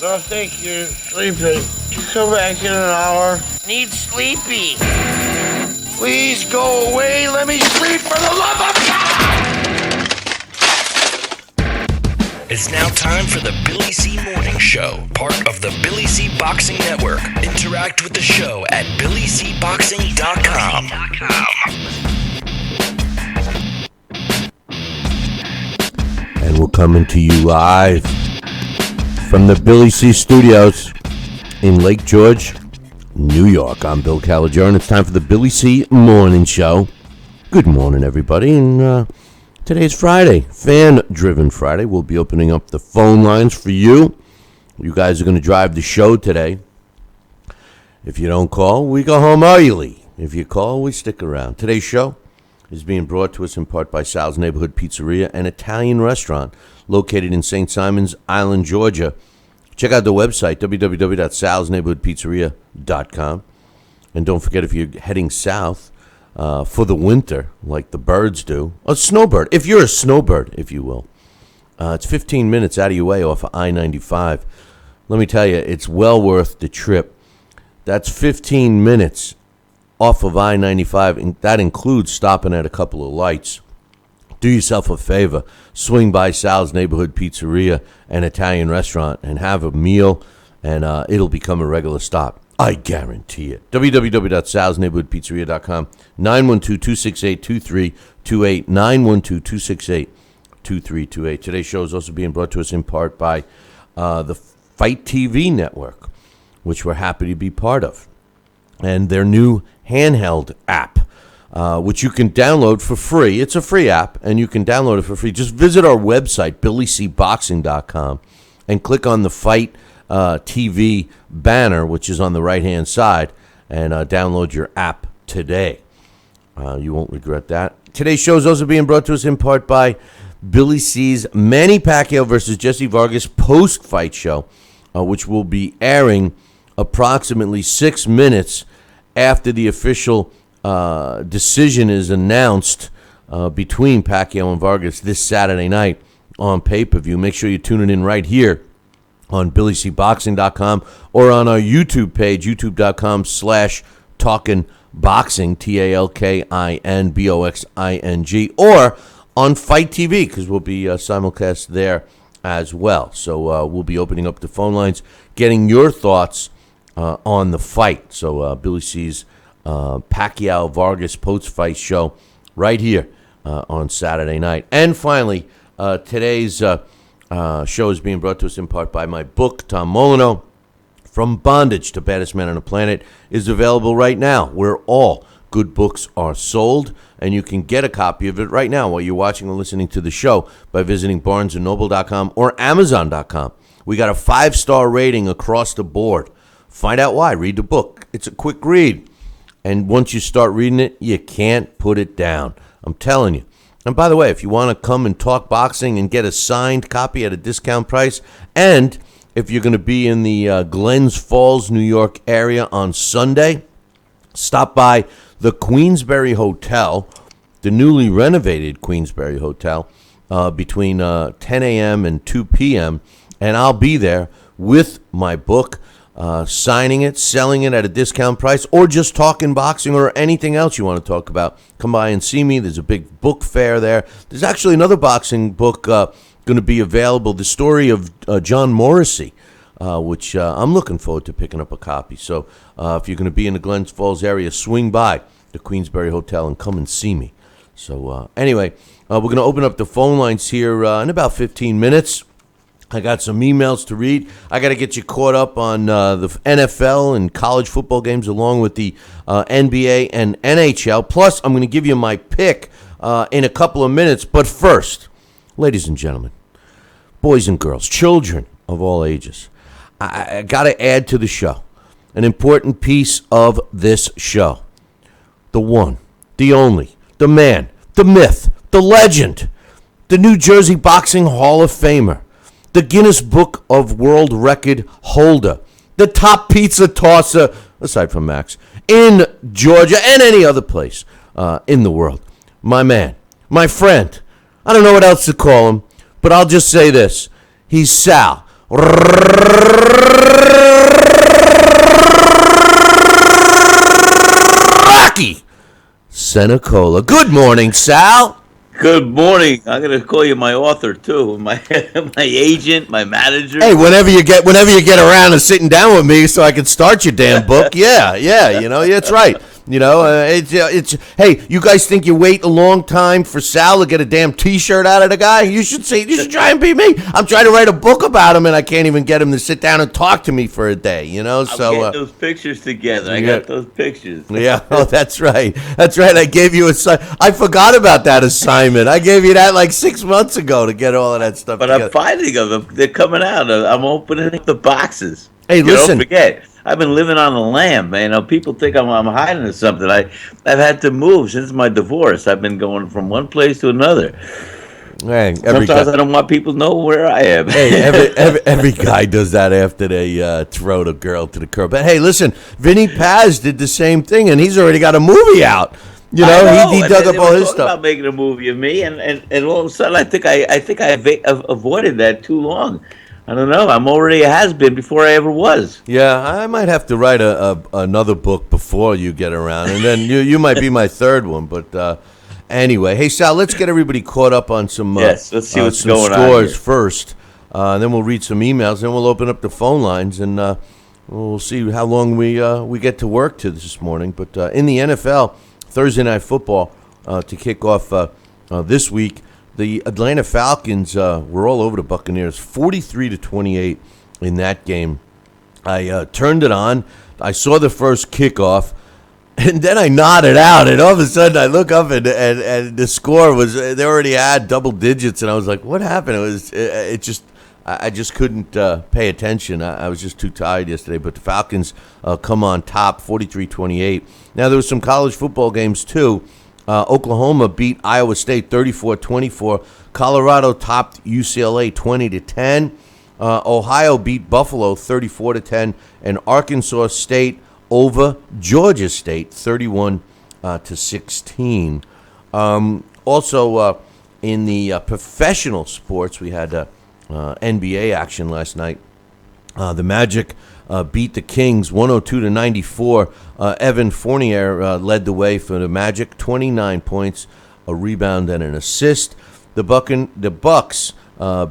Oh, thank you. Sleepy. Come back in an hour. Need sleepy. Please go away. Let me sleep for the love of God! It's now time for the Billy C. Morning Show, part of the Billy C. Boxing Network. Interact with the show at BillyCBoxing.com. And we're coming to you live from the Billy C. Studios in Lake George, New York. I'm Bill Caligiero, and it's time for the Billy C. Morning Show. Good morning, everybody. And today's Friday, fan-driven Friday. We'll be opening up the phone lines for you. You guys are going to drive the show today. If you don't call, we go home early. If you call, we stick around. Today's show is being brought to us in part by Sal's Neighborhood Pizzeria, an Italian restaurant located in St. Simons Island, Georgia. Check out the website, www.salsneighborhoodpizzeria.com. And don't forget, if you're heading south for the winter, like the birds do, a snowbird, if you're a snowbird, if you will, it's 15 minutes out of your way off of I-95. Let me tell you, it's well worth the trip. That's 15 minutes off of I-95, and that includes stopping at a couple of lights. Do yourself a favor, swing by Sal's Neighborhood Pizzeria, an Italian restaurant, and have a meal, and it'll become a regular stop. I guarantee it. www.salsneighborhoodpizzeria.com, 912-268-2328, 912-268-2328. Today's show is also being brought to us in part by the Fight TV network, which we're happy to be part of, and their new handheld app, which you can download for free. It's a free app, and you can download it for free. Just visit our website, BillyCBoxing.com, and click on the Fight TV banner, which is on the right-hand side, and download your app today. You won't regret that. Today's show is also being brought to us in part by Billy C's Manny Pacquiao versus Jessie Vargas post-fight show, which will be airing approximately 6 minutes after the official decision is announced between Pacquiao and Vargas this Saturday night on pay-per-view. Make sure you tune it in right here on BillyCBoxing.com or on our YouTube page, youtube.com/talkinboxing, TALKINBOXING, or on Fight TV, because we'll be simulcast there as well. So we'll be opening up the phone lines, getting your thoughts on the fight. So Billy C's Pacquiao-Vargas post-fight show right here on Saturday night. And finally, today's show is being brought to us in part by my book, Tom Molyneux, From Bondage to Baddest Man on the Planet, is available right now where all good books are sold, and you can get a copy of it right now while you're watching or listening to the show by visiting BarnesandNoble.com or Amazon.com. We got a 5-star rating across the board. Find out why. Read the book. It's a quick read. And once you start reading it, you can't put it down. I'm telling you. And by the way, if you want to come and talk boxing and get a signed copy at a discount price, and if you're going to be in the Glens Falls, New York area on Sunday, stop by the Queensberry Hotel, the newly renovated Queensberry Hotel, between 10 a.m. and 2 p.m., and I'll be there with my book, signing it, selling it at a discount price, or just talking boxing or anything else you want to talk about. Come by and see me. There's a big book fair there. There's actually another boxing book going to be available, the story of John Morrissey, which I'm looking forward to picking up a copy. So if you're going to be in the Glens Falls area, swing by the Queensberry Hotel and come and see me. So anyway, we're going to open up the phone lines here in about 15 minutes. I got some emails to read. I got to get you caught up on the NFL and college football games along with the NBA and NHL. Plus, I'm going to give you my pick in a couple of minutes. But first, ladies and gentlemen, boys and girls, children of all ages, I got to add to the show an important piece of this show. The one, the only, the man, the myth, the legend, the New Jersey Boxing Hall of Famer, the Guinness Book of World Record holder, the top pizza tosser, aside from Max, in Georgia and any other place in the world. My man, my friend, I don't know what else to call him, but I'll just say this. He's Sal, Rocky SenaCola. Good morning, Sal. Good morning. I'm gonna call you my author too, my agent, my manager. Hey, whenever you get around to sitting down with me, so I can start your damn book. Yeah, that's right. It's hey, you guys think you wait a long time for Sal to get a damn T-shirt out of the guy? You should try and be me. I'm trying to write a book about him, and I can't even get him to sit down and talk to me for a day. I'm getting those pictures together. I got those pictures. Yeah, that's right. I gave you I forgot about that assignment. I gave you that like 6 months ago to get all of that stuff. But together. I'm finding them. They're coming out. I'm opening up the boxes. Hey, listen. Don't forget. I've been living on the lam, man. People think I'm hiding or something. I've had to move since my divorce. I've been going from one place to another. Hey, sometimes I don't want people to know where I am. Hey, every guy does that after they throw the girl to the curb. But hey, listen, Vinny Paz did the same thing, and he's already got a movie out. He dug up all his stuff. About making a movie of me, and all of a sudden, I think I avoided that too long. I don't know. I'm already a has-been before I ever was. Yeah, I might have to write another book before you get around, and then you might be my third one. But anyway, hey Sal, let's get everybody caught up on some let's see what's some going scores on here. First. Then we'll read some emails, then we'll open up the phone lines, and we'll see how long we get to work to this morning. But in the NFL, Thursday Night Football to kick off this week. The Atlanta Falcons were all over the Buccaneers, 43-28 in that game. I turned it on. I saw the first kickoff, and then I nodded out. And all of a sudden, I look up, and the score was they already had double digits, and I was like, "What happened?" I just couldn't pay attention. I was just too tired yesterday. But the Falcons come on top, 43-28. Now there were some college football games too. Oklahoma beat Iowa State 34-24. Colorado topped UCLA 20-10. Ohio beat Buffalo 34-10, and Arkansas State over Georgia State 31-16. Also, in the professional sports, we had NBA action last night. The Magic beat the Kings 102-94. Evan Fournier led the way for the Magic, 29 points, a rebound, and an assist. The Bucks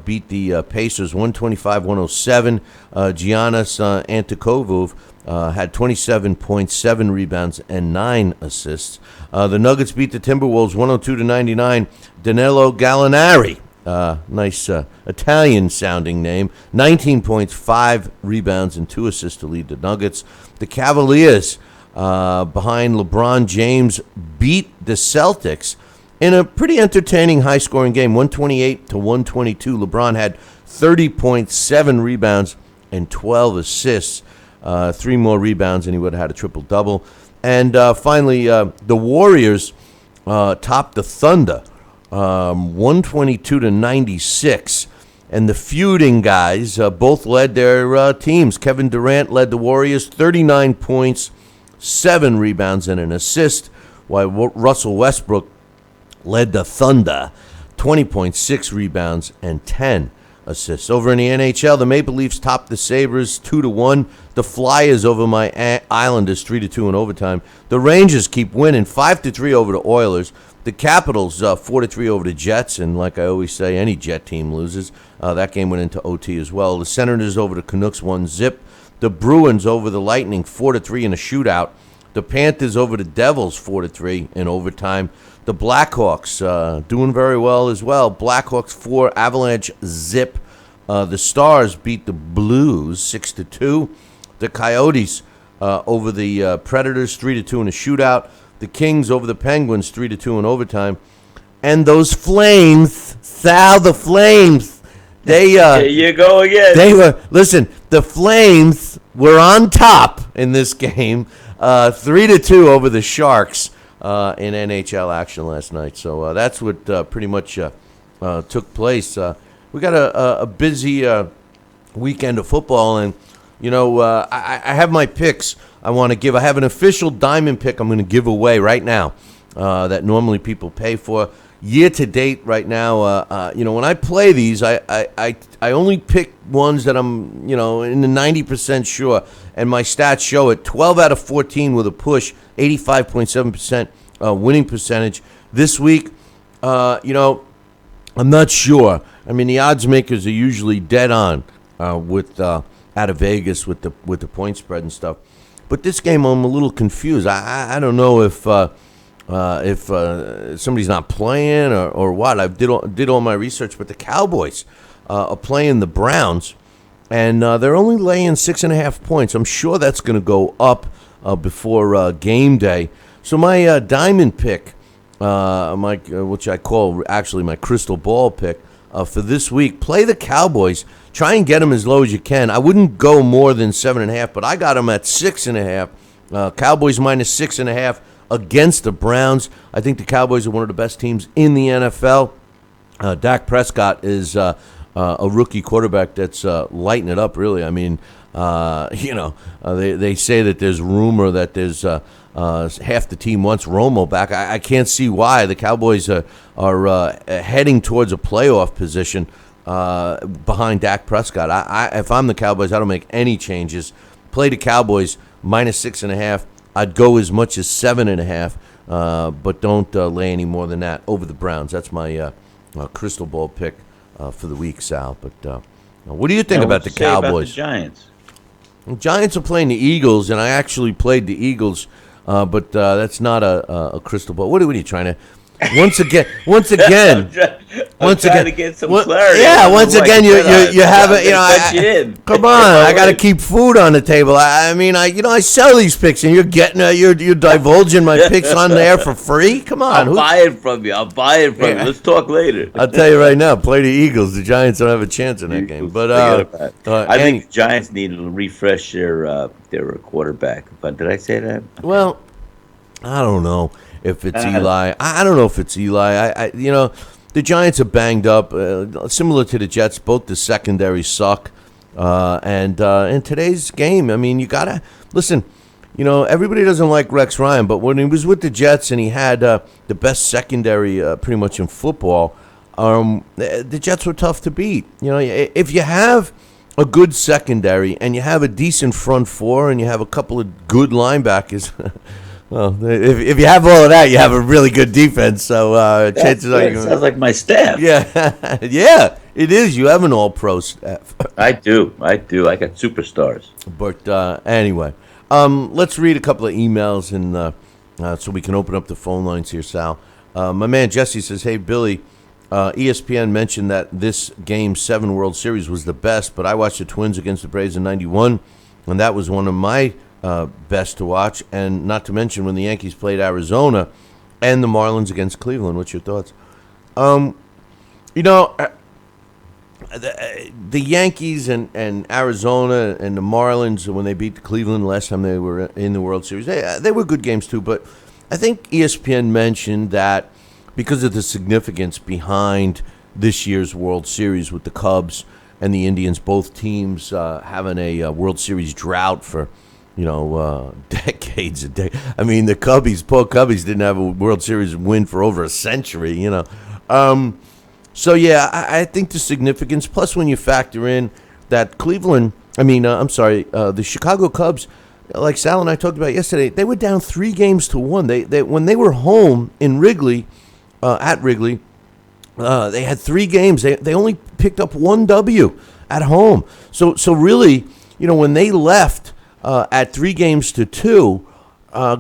beat the Pacers 125-107. Giannis Antetokounmpo had 27 points, 7 rebounds, and 9 assists. The Nuggets beat the Timberwolves 102-99. Danilo Gallinari, nice Italian-sounding name, 19 points, 5 rebounds, and 2 assists to lead the Nuggets. The Cavaliers, behind LeBron James, beat the Celtics in a pretty entertaining high-scoring game, 128-122. LeBron had 30 points, 7 rebounds, and 12 assists. 3 more rebounds, and he would have had a triple-double. And finally, the Warriors topped the Thunder 122-96. And the feuding guys both led their teams. Kevin Durant led the Warriors, 39 points, 7 rebounds, and an assist, while Russell Westbrook led the Thunder, 20 points, 6 rebounds, and 10 assists. Over in the NHL, the Maple Leafs topped the Sabres 2-1. The Flyers over my Islanders 3-2 in overtime. The Rangers keep winning 5-3 over the Oilers. The Capitals 4-3 over the Jets, and like I always say, any Jet team loses. That game went into OT as well. The Senators over the Canucks 1-0. The Bruins over the Lightning 4-3 in a shootout. The Panthers over the Devils 4-3 in overtime. The Blackhawks doing very well as well. Blackhawks 4, Avalanche 0. The Stars beat the Blues 6-2. The Coyotes over the Predators 3-2 in a shootout. The Kings over the Penguins 3-2 in overtime. And those Flames, Sal, the Flames, they Here you go again. The Flames were on top in this game, 3-2 over the Sharks in NHL action last night. So that's what pretty much took place. We got a busy weekend of football, and I have my picks I want to give. I have an official diamond pick I'm going to give away right now. that normally people pay for. Year to date, right now, when I play these, I only pick ones that I'm in the 90% sure, and my stats show it. 12 out of 14 with a push, 85.7% winning percentage this week. I'm not sure. I mean, the odds makers are usually dead on with out of Vegas with the point spread and stuff. But this game, I'm a little confused. I don't know if somebody's not playing or what. I did all my research, but the Cowboys are playing the Browns, and they're only laying 6.5 points. I'm sure that's going to go up before game day. So my diamond pick, which I call actually my crystal ball pick for this week, play the Cowboys. Try and get them as low as you can. I wouldn't go more than 7.5, but I got them at 6.5. Cowboys minus 6.5 against the Browns. I think the Cowboys are one of the best teams in the NFL. Dak Prescott is a rookie quarterback that's lighting it up, really. I mean, they say that there's rumor that there's half the team wants Romo back. I can't see why. The Cowboys are heading towards a playoff position behind Dak Prescott. If I'm the Cowboys, I don't make any changes. Play the Cowboys minus 6.5. I'd go as much as 7.5, but don't lay any more than that over the Browns. That's my crystal ball pick for the week, Sal. But what do you think about the Cowboys? About the Giants? The Giants are playing the Eagles, and I actually played the Eagles, but that's not a crystal ball. What are you trying to? Once again, I'm trying to get some clarity. Yeah, once again, you haven't. Come on, I got to keep food on the table. I sell these picks, and you're divulging my picks on there for free. Come on, I'll buy it from you. you. Let's talk later. I'll tell you right now, play the Eagles. The Giants don't have a chance in that game. But I think the Giants need to refresh their quarterback. But did I say that? Well, I don't know if it's Eli. I don't know if it's Eli. The Giants are banged up, similar to the Jets. Both the secondaries suck. And in today's game, I mean, you got to listen. Everybody doesn't like Rex Ryan, but when he was with the Jets and he had the best secondary pretty much in football, the Jets were tough to beat. If you have a good secondary and you have a decent front four and you have a couple of good linebackers. Well, if you have all of that, you have a really good defense. So chances are it sounds like my staff. Yeah, yeah, it is. You have an all-pro staff. I do. I got superstars. But anyway, let's read a couple of emails and so we can open up the phone lines here, Sal. My man Jesse says, "Hey Billy, ESPN mentioned that this Game 7 World Series was the best, but I watched the Twins against the Braves in '91, and that was one of my best to watch, and not to mention when the Yankees played Arizona and the Marlins against Cleveland." What's your thoughts? The Yankees and Arizona and the Marlins, when they beat Cleveland last time they were in the World Series, they were good games too, but I think ESPN mentioned that because of the significance behind this year's World Series with the Cubs and the Indians, both teams having a World Series drought for decades. I mean, the poor Cubbies didn't have a World Series win for over a century, So, yeah, I think the significance, plus when you factor in that the Chicago Cubs, like Sal and I talked about yesterday, they were down 3 games to 1. They when they were home in Wrigley, at Wrigley, they had 3 games. They only picked up 1 W at home. So really, when they left at 3 games to 2,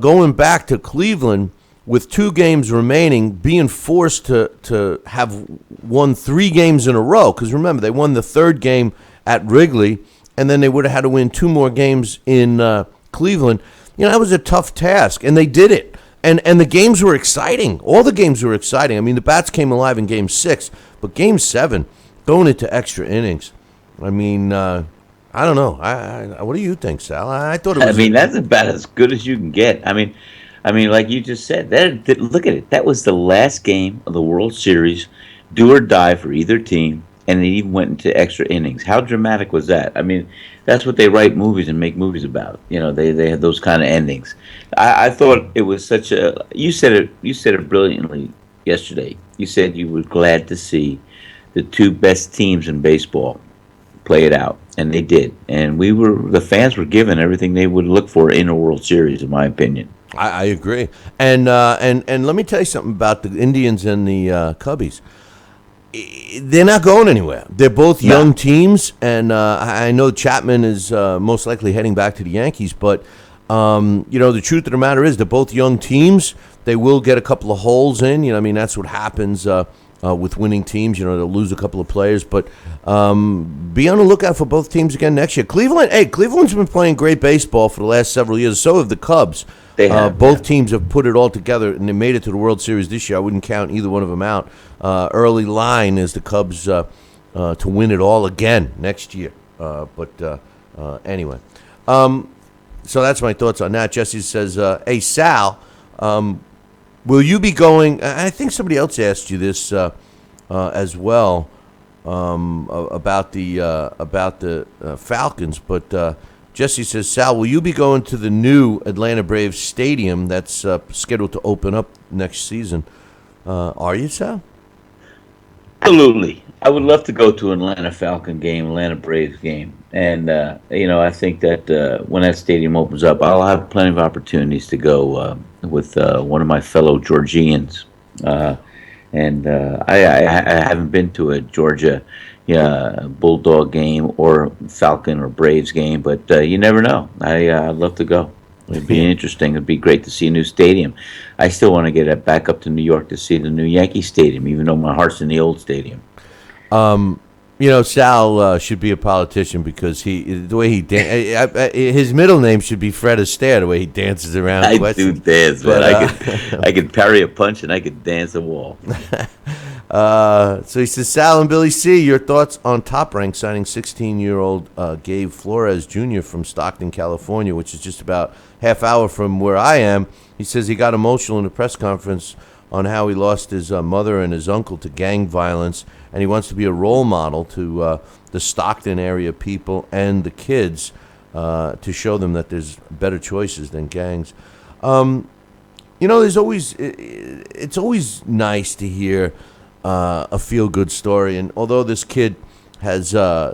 going back to Cleveland with 2 games remaining, being forced to have won 3 games in a row. Because remember, they won the 3rd game at Wrigley, and then they would have had to win 2 more games in Cleveland. That was a tough task, and they did it. And the games were exciting. All the games were exciting. I mean, the Bats came alive in Game 6, but Game 7, going into extra innings. I mean, I don't know. What do you think, Sal? I thought it was. I mean, that's about as good as you can get. I mean, like you just said, look at it. That was the last game of the World Series, do or die for either team. and it even went into extra innings. How dramatic was that? I mean, that's what they write movies and make movies about. They have those kind of endings. I thought it was such a. You said it brilliantly yesterday. You said you were glad to see the two best teams in baseball play it out, and they did. And the fans were given everything they would look for in a World Series, in my opinion. I agree. And let me tell you something about the Indians and the Cubbies. They're not going anywhere. They're both young teams, and I know Chapman is most likely heading back to the Yankees. But the truth of the matter is, they're both young teams. They will get a couple of holes in. I mean, that's what happens with winning teams. They'll lose a couple of players, but be on the lookout for both teams again next year. Cleveland's been playing great baseball for the last several years. So have the Cubs. They have, both teams have put it all together, and they made it to the World Series this year. I wouldn't count either one of them out. Early line is the Cubs to win it all again next year. Anyway, so that's my thoughts on that. Jesse says, hey, Sal, will you be going? I think somebody else asked you this as well about the Falcons, but Jesse says, Sal, will you be going to the new Atlanta Braves stadium that's scheduled to open up next season? Are you, Sal? Absolutely. I would love to go to an Atlanta Falcon game, Atlanta Braves game. And, I think that when that stadium opens up, I'll have plenty of opportunities to go with one of my fellow Georgians. I haven't been to a Georgia Bulldog game or Falcon or Braves game, but you never know. I'd love to go. It'd be interesting. It'd be great to see a new stadium. I still want to get back up to New York to see the new Yankee Stadium, even though my heart's in the old stadium. Sal should be a politician because the way he his middle name should be Fred Astaire. The way he dances around. I do dance, man. I could parry a punch and I could dance a wall. So he says, Sal and Billy C., your thoughts on Top Rank signing 16-year-old Gabe Flores Jr. from Stockton, California, which is just about half hour from where I am. He says he got emotional in a press conference on how he lost his mother and his uncle to gang violence, and he wants to be a role model to the Stockton area people and the kids to show them that there's better choices than gangs. It's always nice to hear a feel-good story, and although this kid has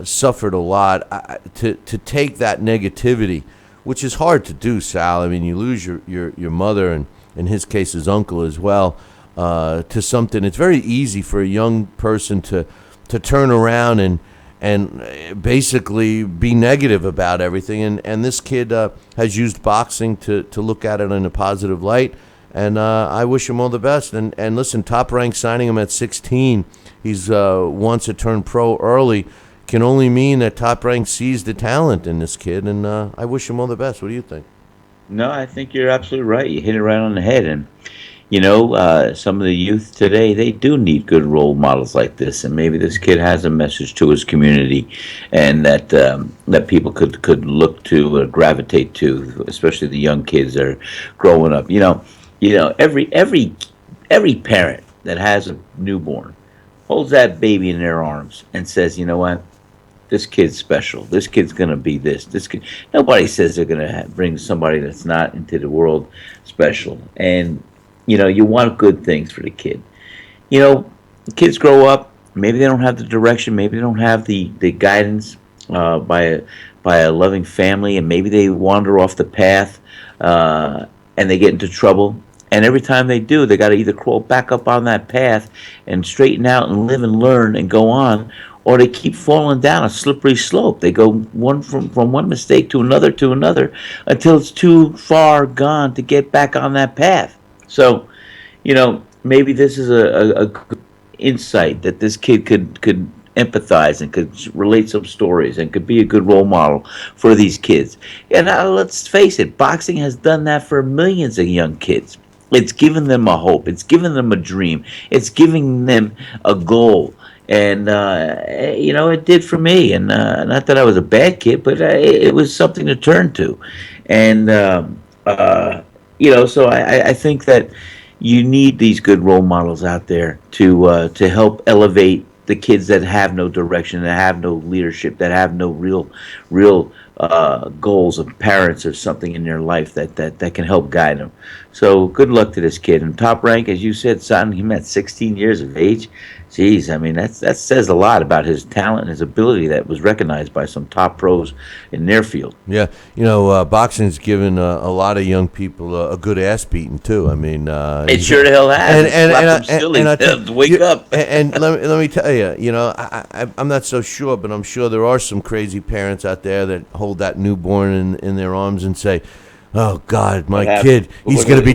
suffered a lot, to take that negativity, which is hard to do, Sal. I mean, you lose your mother, and in his case, his uncle as well, to something. It's very easy for a young person to turn around and basically be negative about everything. And this kid has used boxing to look at it in a positive light. And I wish him all the best. And listen, Top Rank signing him at 16, he's wants to turn pro early, can only mean that Top Rank sees the talent in this kid. And I wish him all the best. What do you think? No, I think you're absolutely right. You hit it right on the head. And, some of the youth today, they do need good role models like this. And maybe this kid has a message to his community and that people could look to or gravitate to, especially the young kids that are growing up. Every parent that has a newborn holds that baby in their arms and says, you know what? This kid's special. This kid's going to be this. Nobody says they're going to bring somebody that's not into the world special. And, you want good things for the kid. Kids grow up. Maybe they don't have the direction. Maybe they don't have the guidance by a loving family. And maybe they wander off the path and they get into trouble. And every time they do, they got to either crawl back up on that path and straighten out and live and learn and go on, or they keep falling down a slippery slope. They go from one mistake to another until it's too far gone to get back on that path. So, maybe this is a good insight that this kid could empathize and could relate some stories and could be a good role model for these kids. And let's face it, boxing has done that for millions of young kids. It's given them a hope. It's given them a dream. It's giving them a goal. And, it did for me. And not that I was a bad kid, but it was something to turn to. And, so I think that you need these good role models out there to help elevate the kids that have no direction, that have no leadership, that have no real goals of parents or something in their life that can help guide them. So good luck to this kid. And Top Rank, as you said, son, he met 16 years of age. Jeez, I mean that says a lot about his talent and his ability that was recognized by some top pros in their field. Yeah, boxing's given a lot of young people a good ass beating too. I mean, It sure the hell has. Wake up. And let me tell you, I'm not so sure, but I'm sure there are some crazy parents out there that hold that newborn in their arms and say, "Oh God, my kid, he's going to be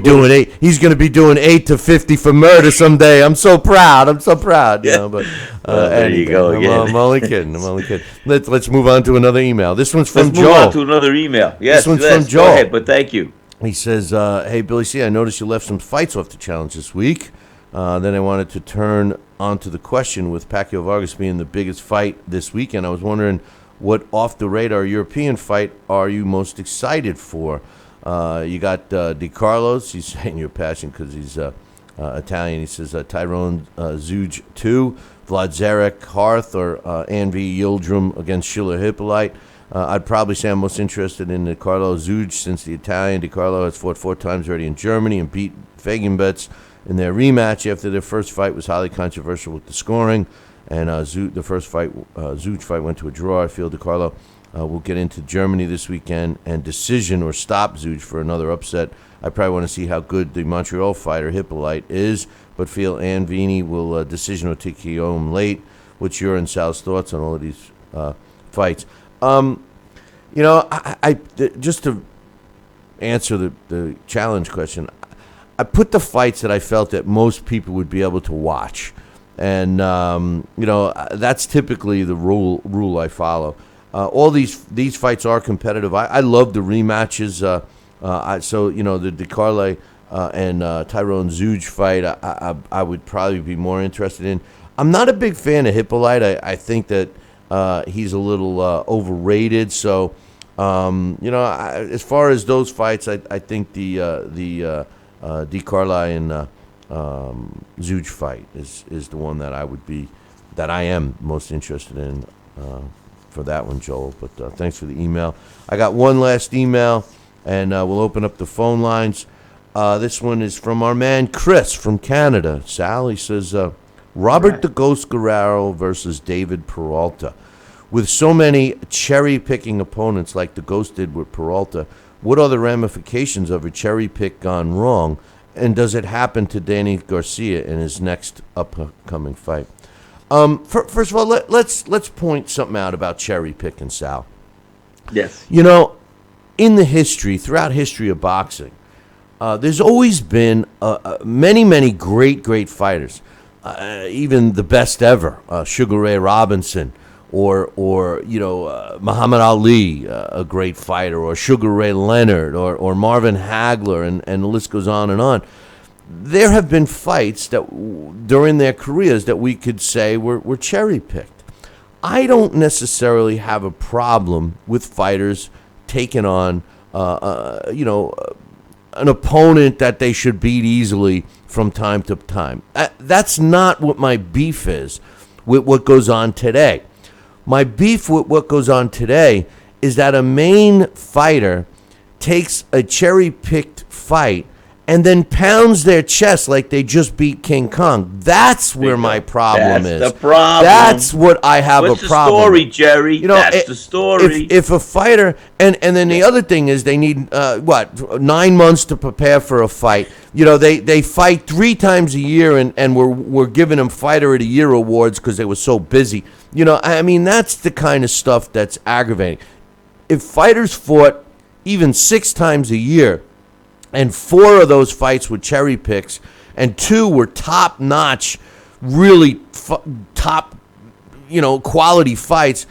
doing 8 to 50 for murder someday. I'm so proud. Yeah. But there you go again. I'm only kidding. Let's move on to another email. This one's from Joel. Let's move on to another email. Yes, this one's from Joel. Go ahead, but thank you. He says, "Hey Billy C, I noticed you left some fights off the challenge this week. Then I wanted to turn onto the question with Pacquiao-Vargas being the biggest fight this weekend. I was wondering what off the radar European fight are you most excited for?" You got DiCarlos. He's saying you're passionate because he's Italian. He says Tyrone Zuge 2, Vlad Zarek, Harth, or Anvi Yildirim against Schiller Hippolyte. I'd probably say I'm most interested in DiCarlo Zuge since the Italian DiCarlo has fought 4 times already in Germany and beat Fagenbets in their rematch after their first fight was highly controversial with the scoring. And the first fight, Zuge fight, went to a draw. I feel DiCarlo will get into Germany this weekend and decision or stop Zuge for another upset. I probably want to see how good the Montreal fighter Hippolyte is, but feel Anvini will decision or TKO him late. What's your and Sal's thoughts on all of these fights? I just to answer the challenge question, I put the fights that I felt that most people would be able to watch, and that's typically the rule I follow. All these fights are competitive. I love the rematches. The DiCarlo and Tyrone Zuge fight, I would probably be more interested in. I'm not a big fan of Hippolyte. I think that he's a little overrated. So, as far as those fights, I think the DiCarlo and Zuge fight is the one that I am most interested in. For that one, Joel, but thanks for the email. I got one last email, and we'll open up the phone lines. This one is from our man Chris from Canada. Sal, he says, Robert the Ghost Guerrero versus David Peralta. With so many cherry-picking opponents like the Ghost did with Peralta, what are the ramifications of a cherry pick gone wrong, and does it happen to Danny Garcia in his next upcoming fight? First of all, let's point something out about cherry picking, Sal. Yes. Throughout history of boxing, there's always been many great fighters, even the best ever, Sugar Ray Robinson, or Muhammad Ali, a great fighter, or Sugar Ray Leonard, or Marvin Hagler, and the list goes on and on. There have been fights that during their careers that we could say were cherry-picked. I don't necessarily have a problem with fighters taking on, an opponent that they should beat easily from time to time. That's not what my beef is with what goes on today. My beef with what goes on today is that a main fighter takes a cherry-picked fight and then pounds their chest like they just beat King Kong. That's where my problem is. That's the problem. That's what I have a problem. What's the story, Jerry? That's the story. If a fighter, and then the other thing is they need, 9 months to prepare for a fight. They fight 3 times a year, and we're giving them Fighter of the Year awards because they were so busy. That's the kind of stuff that's aggravating. If fighters fought even 6 times a year, and 4 of those fights were cherry picks, and 2 were top-notch, really top, quality fights,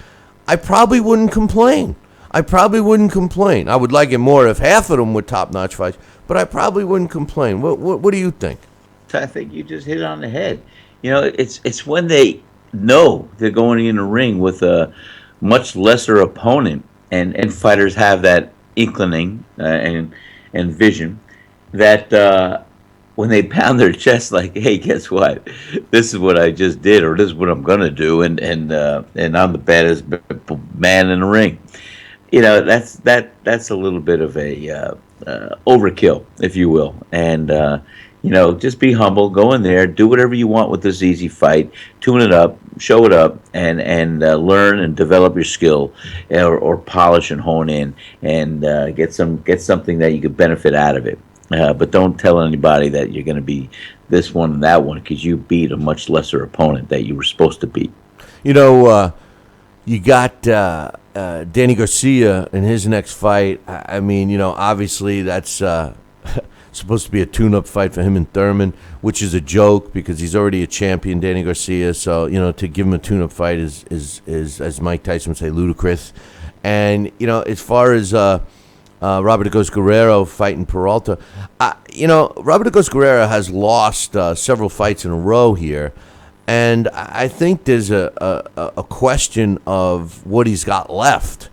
I probably wouldn't complain. I would like it more if half of them were top-notch fights, but I probably wouldn't complain. What do you think? I think you just hit it on the head. It's when they know they're going in a ring with a much lesser opponent, and fighters have that inclining and vision that when they pound their chest like, hey, guess what? this is what I just did, or this is what I'm gonna do, and I'm the baddest man in the ring. That's a little bit of a overkill, if you will, and just be humble, go in there, do whatever you want with this easy fight, tune it up, show it up, and learn and develop your skill, or polish and hone in, and get something that you could benefit out of it. But don't tell anybody that you're going to be this one and that one, because you beat a much lesser opponent that you were supposed to beat. You got Danny Garcia in his next fight. I mean, obviously that's supposed to be a tune-up fight for him and Thurman, which is a joke because he's already a champion, Danny Garcia. So, to give him a tune-up fight is as Mike Tyson would say, ludicrous. And, as far as Robert Agos Guerrero fighting Peralta, Robert Agos Guerrero has lost several fights in a row here. And I think there's a question of what he's got left.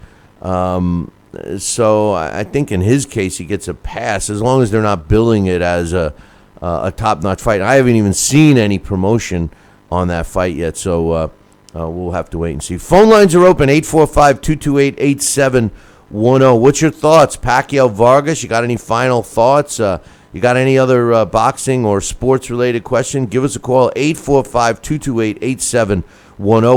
So I think in his case he gets a pass as long as they're not billing it as a top-notch fight. I haven't even seen any promotion on that fight yet, so we'll have to wait and see. Phone lines are open, 845-228-8710. What's your thoughts? Pacquiao-Vargas, you got any final thoughts? You got any other boxing or sports-related question? Give us a call, 845-228-8710.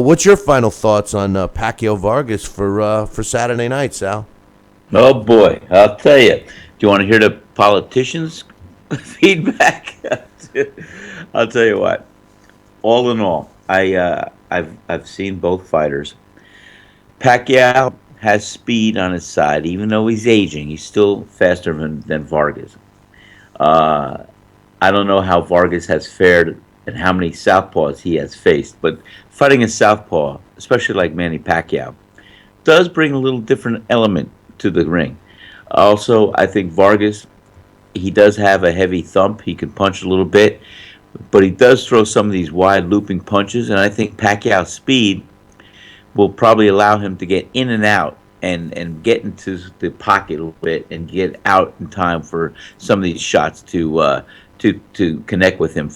What's your final thoughts on Pacquiao-Vargas for Saturday night, Sal? Oh, boy. I'll tell you. Do you want to hear the politicians' feedback? I'll tell you what. All in all, I've seen both fighters. Pacquiao has speed on his side. Even though he's aging, he's still faster than Vargas. I don't know how Vargas has fared and how many southpaws he has faced, but fighting a southpaw, especially like Manny Pacquiao, does bring a little different element to the ring. Also, I think Vargas, he does have a heavy thump. He can punch a little bit, but he does throw some of these wide looping punches, and I think Pacquiao's speed will probably allow him to get in and out and get into the pocket a little bit and get out in time for some of these shots to connect with him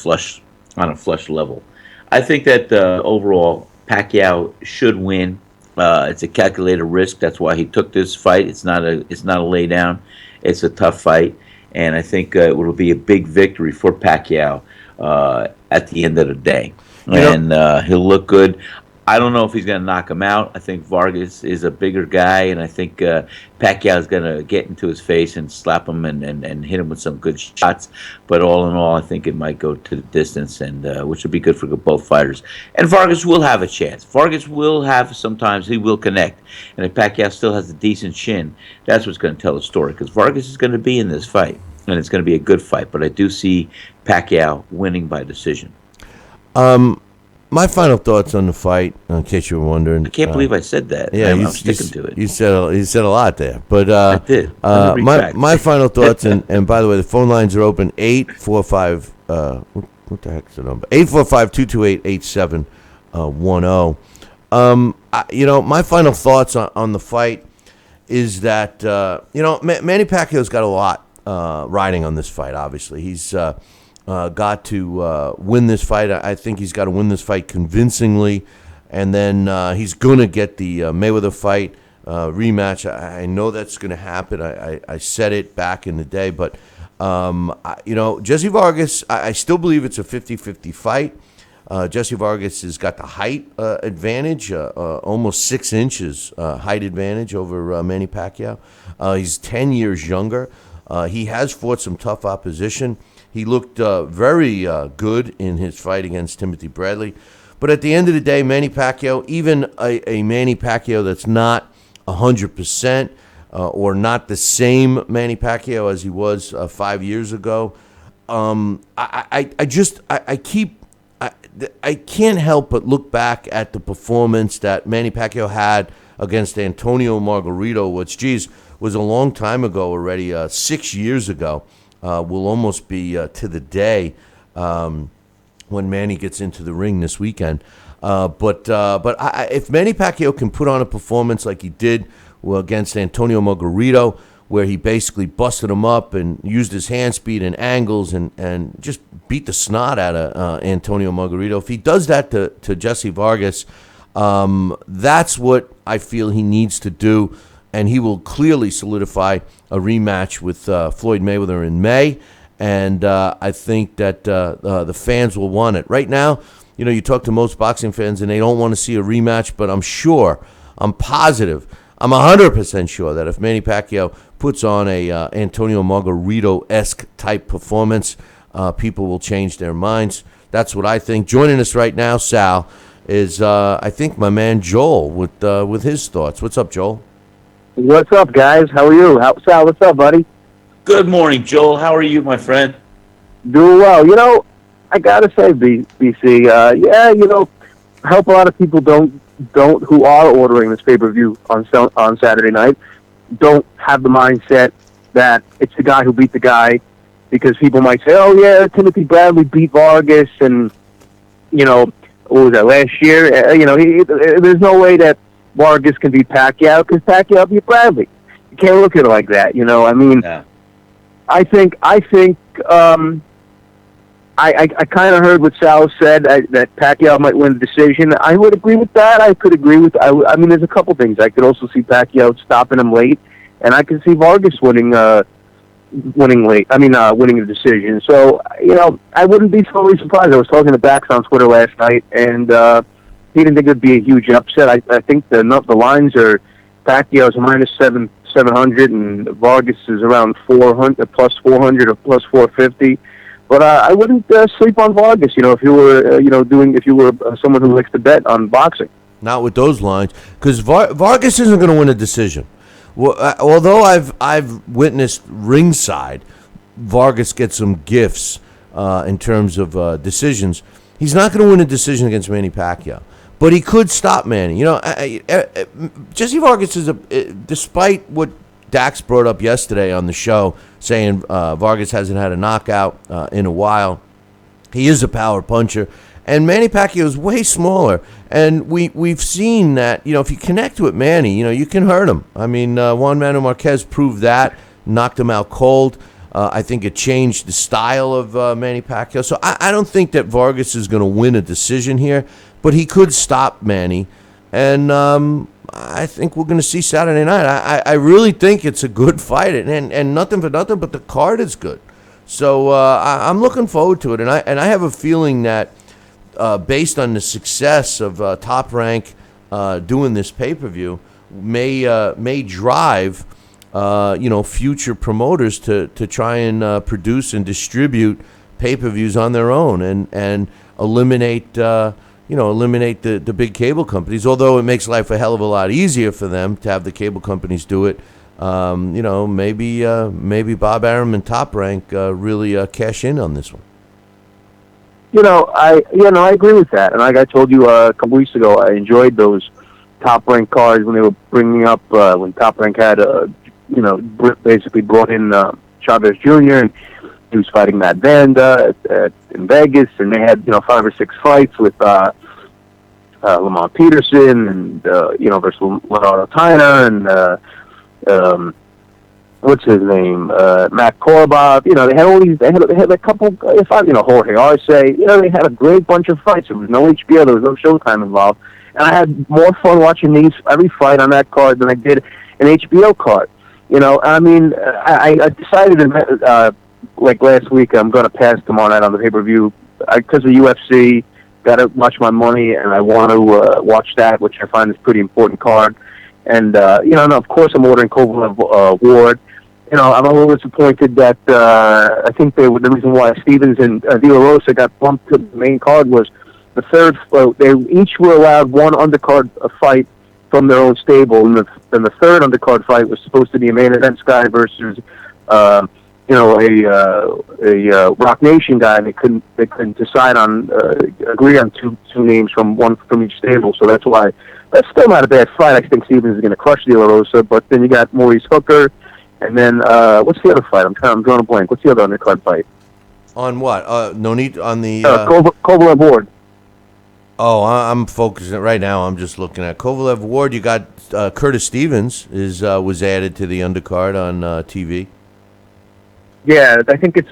on a flush level. I think that overall Pacquiao should win. It's a calculated risk. That's why he took this fight. It's not a lay down. It's a tough fight, and I think it will be a big victory for Pacquiao at the end of the day, and he'll look good. I don't know if he's going to knock him out. I think Vargas is a bigger guy, and I think Pacquiao is going to get into his face and slap him and hit him with some good shots. But all in all, I think it might go to the distance, and which would be good for both fighters. And Vargas will have a chance. Vargas will have sometimes he will connect, and if Pacquiao still has a decent chin, that's what's going to tell the story. Because Vargas is going to be in this fight, and it's going to be a good fight. But I do see Pacquiao winning by decision. My final thoughts on the fight, in case you were wondering. I can't believe I said that. Yeah, I'm sticking to it. You said a lot there, but I did. My final thoughts, and by the way, the phone lines are open. 845. What the heck's the number? 845-228-8710. My final thoughts on the fight is that Manny Pacquiao's got a lot riding on this fight. Obviously, he's got to win this fight. I think he's got to win this fight convincingly, and then he's going to get the Mayweather fight rematch. I know that's going to happen. I said it back in the day, but Jessie Vargas, I still believe it's a 50-50 fight. Jessie Vargas has got the height advantage, almost 6 inches height advantage over Manny Pacquiao. He's 10 years younger. He has fought some tough opposition. He looked very good in his fight against Timothy Bradley. But at the end of the day, Manny Pacquiao, even a Manny Pacquiao that's not 100% or not the same Manny Pacquiao as he was 5 years ago, I can't help but look back at the performance that Manny Pacquiao had against Antonio Margarito, which, was a long time ago already, 6 years ago. Will almost be to the day when Manny gets into the ring this weekend. But if Manny Pacquiao can put on a performance like he did against Antonio Margarito, where he basically busted him up and used his hand speed and angles and just beat the snot out of Antonio Margarito. If he does that to Jessie Vargas, that's what I feel he needs to do, and he will clearly solidify a rematch with Floyd Mayweather in May, and I think that the fans will want it. Right now, you talk to most boxing fans, and they don't want to see a rematch, but I'm positive, I'm 100% sure that if Manny Pacquiao puts on a Antonio Margarito-esque type performance, people will change their minds. That's what I think. Joining us right now, Sal, is I think my man Joel with his thoughts. What's up, Joel? What's up, guys? How are you? Sal, what's up, buddy? Good morning, Joel. How are you, my friend? Doing well. I gotta say, BC, I hope a lot of people who are ordering this pay-per-view on Saturday night don't have the mindset that it's the guy who beat the guy, because people might say, oh yeah, Timothy Bradley beat Vargas, and what was that, last year? There's no way that Vargas can beat Pacquiao, because Pacquiao beat Bradley. You can't look at it like that. Yeah. I think I kind of heard what Sal said, that Pacquiao might win the decision. I would agree with that. I could agree with. I mean, there's a couple things. I could also see Pacquiao stopping him late, and I could see Vargas winning late. Winning the decision. So I wouldn't be totally surprised. I was talking to Bax on Twitter last night, and he didn't think it'd be a huge upset. I think the lines are Pacquiao's minus 700, and Vargas is around 400, plus 400 or plus 450. But I wouldn't sleep on Vargas. If you were someone who likes to bet on boxing. Not with those lines, because Vargas isn't going to win a decision. Well, although I've witnessed ringside Vargas get some gifts in terms of decisions, he's not going to win a decision against Manny Pacquiao. But he could stop Manny. Jessie Vargas is despite what Dax brought up yesterday on the show, saying Vargas hasn't had a knockout in a while. He is a power puncher, and Manny Pacquiao is way smaller. And we've seen that if you connect with Manny, you can hurt him. I mean, Juan Manuel Marquez proved that, knocked him out cold. I think it changed the style of Manny Pacquiao. So I don't think that Vargas is going to win a decision here, but he could stop Manny, and I think we're going to see Saturday night. I really think it's a good fight, and nothing for nothing, but the card is good. So I'm looking forward to it, and I have a feeling that based on the success of Top Rank doing this pay-per-view, may drive future promoters to try and produce and distribute pay-per-views on their own and eliminate the big cable companies, although it makes life a hell of a lot easier for them to have the cable companies do it. Maybe Bob Arum and Top Rank really cash in on this one. I agree with that. And like I told you a couple weeks ago, I enjoyed those Top Rank cards when they were bringing up, when Top Rank had, basically brought in Chavez Jr., and he was fighting Matt Vanda in Vegas, and they had 5 or 6 fights with Lamont Peterson and versus Leonardo Tyner and what's his name, Matt Korobov. They had all these. They had a couple. Jorge Arce. They had a great bunch of fights. There was no HBO. There was no Showtime involved, and I had more fun watching every fight on that card than I did an HBO card. I decided like last week, I'm going to pass tomorrow night on the pay-per-view because of UFC. Got to watch my money, and I want to watch that, which I find is a pretty important card. And and of course, I'm ordering Kovalev Ward. I'm a little disappointed that I think the reason why Stevens and De La Rosa got bumped to the main card was the third. They each were allowed one undercard fight from their own stable, and the third undercard fight was supposed to be a main event guy versus a Rock Nation guy. They couldn't decide on agree on two names from each stable. So that's why that's still not a bad fight. I think Stevens is going to crush De La Rosa, but then you got Maurice Hooker, and then what's the other fight? I'm drawing a blank. What's the other undercard fight? On what? No need on the Kovalev Ward. Oh, I'm focusing right now. I'm just looking at Kovalev Ward. You got Curtis Stevens was added to the undercard on TV. Yeah, I think it's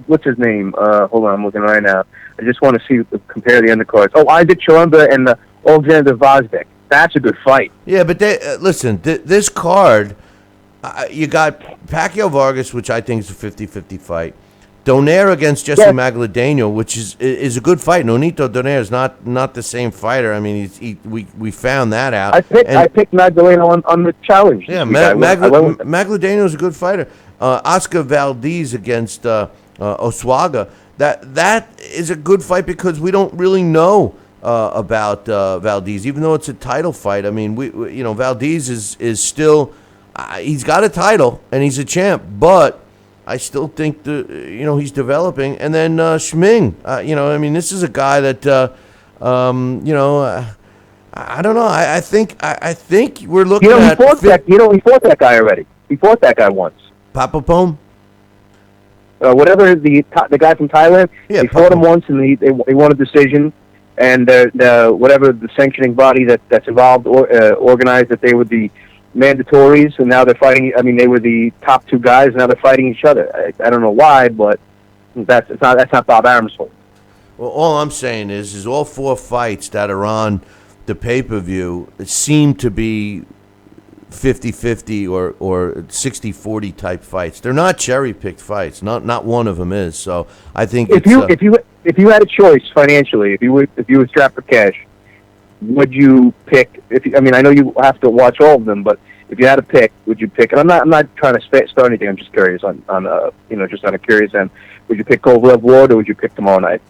what's his name? Hold on, I'm looking right now. I just want to compare the undercards. Oh, Isaac Chilumba and Alexander Vazbek. That's a good fight. Yeah, but listen, this card, you got Pacquiao-Vargas, which I think is a 50-50 fight. Donaire against Jesse Magdaleno, which is a good fight. Nonito Donaire is not the same fighter. I mean, we found that out. I picked Magdaleno on the challenge. Yeah, Magdaleno is a good fighter. Oscar Valdez against Oswaga. That is a good fight because we don't really know about Valdez, even though it's a title fight. I mean, we Valdez is still he's got a title and he's a champ, but I still think he's developing. And then Schming, I mean, this is a guy that I don't know. I think we're looking at. He fought that guy already. He fought that guy once. Papapone? Whatever the guy from Thailand. Yeah, he fought him once, and they won a decision. And whatever the sanctioning body that's involved organized that they were the mandatories, and now they're fighting. I mean, they were the top two guys, and now they're fighting each other. I don't know why, but that's not Bob Arum's fault. Well, all I'm saying is all four fights that are on the pay-per-view seem to be 50-50 or 60-40 type fights. They're not cherry-picked fights. Not one of them is. So I think if you had a choice financially, if you were strapped for cash, would you pick? I mean, I know you have to watch all of them, but if you had to pick, would you pick? And I'm not trying to start anything. I'm just curious on just on a curious end. Would you pick Kovalev Ward or would you pick tomorrow night?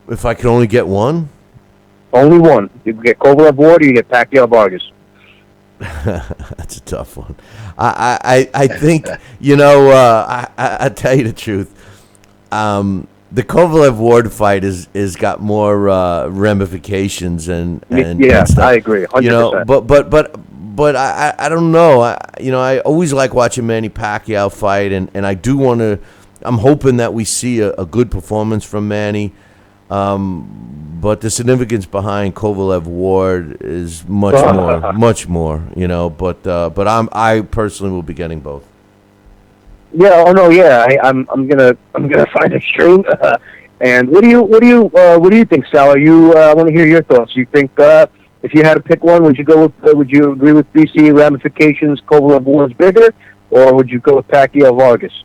If I could only get one. Only one. You can get Kovalev Ward or you get Pacquiao-Vargas. That's a tough one. I think, I tell you the truth. The Kovalev Ward fight is got more ramifications and stuff. I agree. 100%. But I don't know. I always like watching Manny Pacquiao fight, and I do want to. I'm hoping that we see a good performance from Manny. But the significance behind Kovalev Ward is much more. But I personally will be getting both. Yeah. Oh no. Yeah. I'm gonna find a stream. And what do you think, Sal? I want to hear your thoughts. You think if you had to pick one, would you agree with BC ramifications? Kovalev Ward's bigger, or would you go with Pacquiao-Vargas?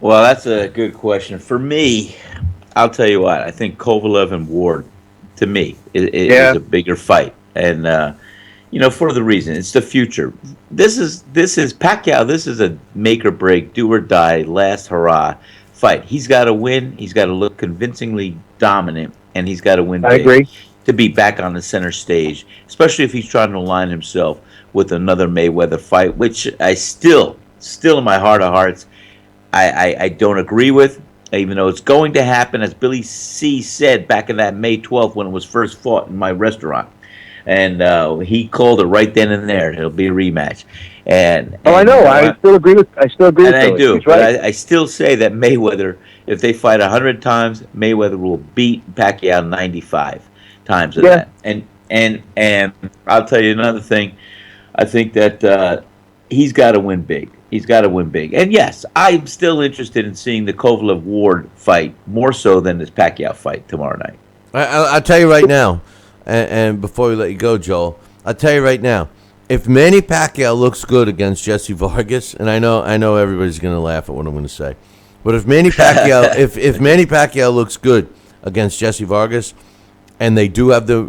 Well, that's a good question. For me, I'll tell you what. I think Kovalev and Ward, to me, is a bigger fight, and for the reason it's the future. This is Pacquiao. This is a make or break, do or die, last hurrah fight. He's got to win. He's got to look convincingly dominant, and he's got to win. I agree. To be back on the center stage, especially if he's trying to align himself with another Mayweather fight, which I still in my heart of hearts, I don't agree with. Even though it's going to happen, as Billy C. said back in that May 12th when it was first fought in my restaurant. And he called it right then and there. It'll be a rematch. I know. I still agree with I do. But right. I still say that Mayweather, if they fight 100 times, Mayweather will beat Pacquiao 95 times of that. And I'll tell you another thing. I think that he's got to win big. He's got to win big. And yes, I'm still interested in seeing the Kovalev Ward fight more so than this Pacquiao fight tomorrow night. I'll tell you right now, and before we let you go, Joel, I'll tell you right now, if Manny Pacquiao looks good against Jessie Vargas, and I know everybody's going to laugh at what I'm going to say, but if Manny Pacquiao if Manny Pacquiao looks good against Jessie Vargas, and they do have the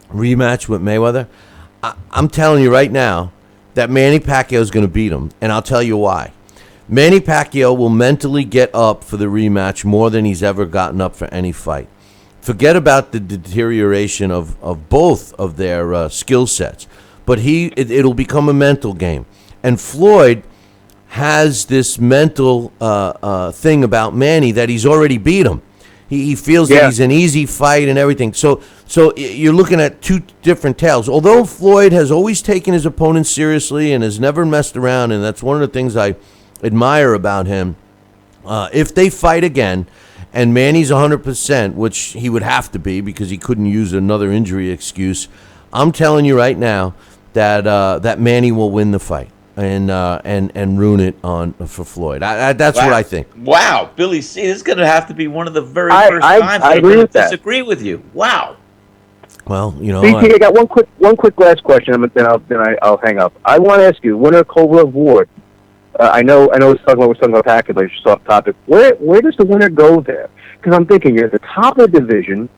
rematch with Mayweather, I'm telling you right now that Manny Pacquiao is going to beat him, and I'll tell you why. Manny Pacquiao will mentally get up for the rematch more than he's ever gotten up for any fight. Forget about the deterioration of both of their skill sets, but it'll become a mental game. And Floyd has this mental thing about Manny that he's already beat him. He feels that he's an easy fight and everything. So you're looking at two different tales. Although Floyd has always taken his opponents seriously and has never messed around, and that's one of the things I admire about him. If they fight again, and Manny's 100%, which he would have to be because he couldn't use another injury excuse, I'm telling you right now that that Manny will win the fight and ruin it for Floyd. That's what I think. Wow, Billy C, this is going to have to be one of the very first I times agree I'm going to with that. disagree with you. Wow. Well, you know, BT, I got one quick last question, and then I'll hang up. I want to ask you, winner Kovalev Ward. I know we're talking about Pacquiao, but it's just off topic. Where does the winner go there? Because I'm thinking you're at the top of the division.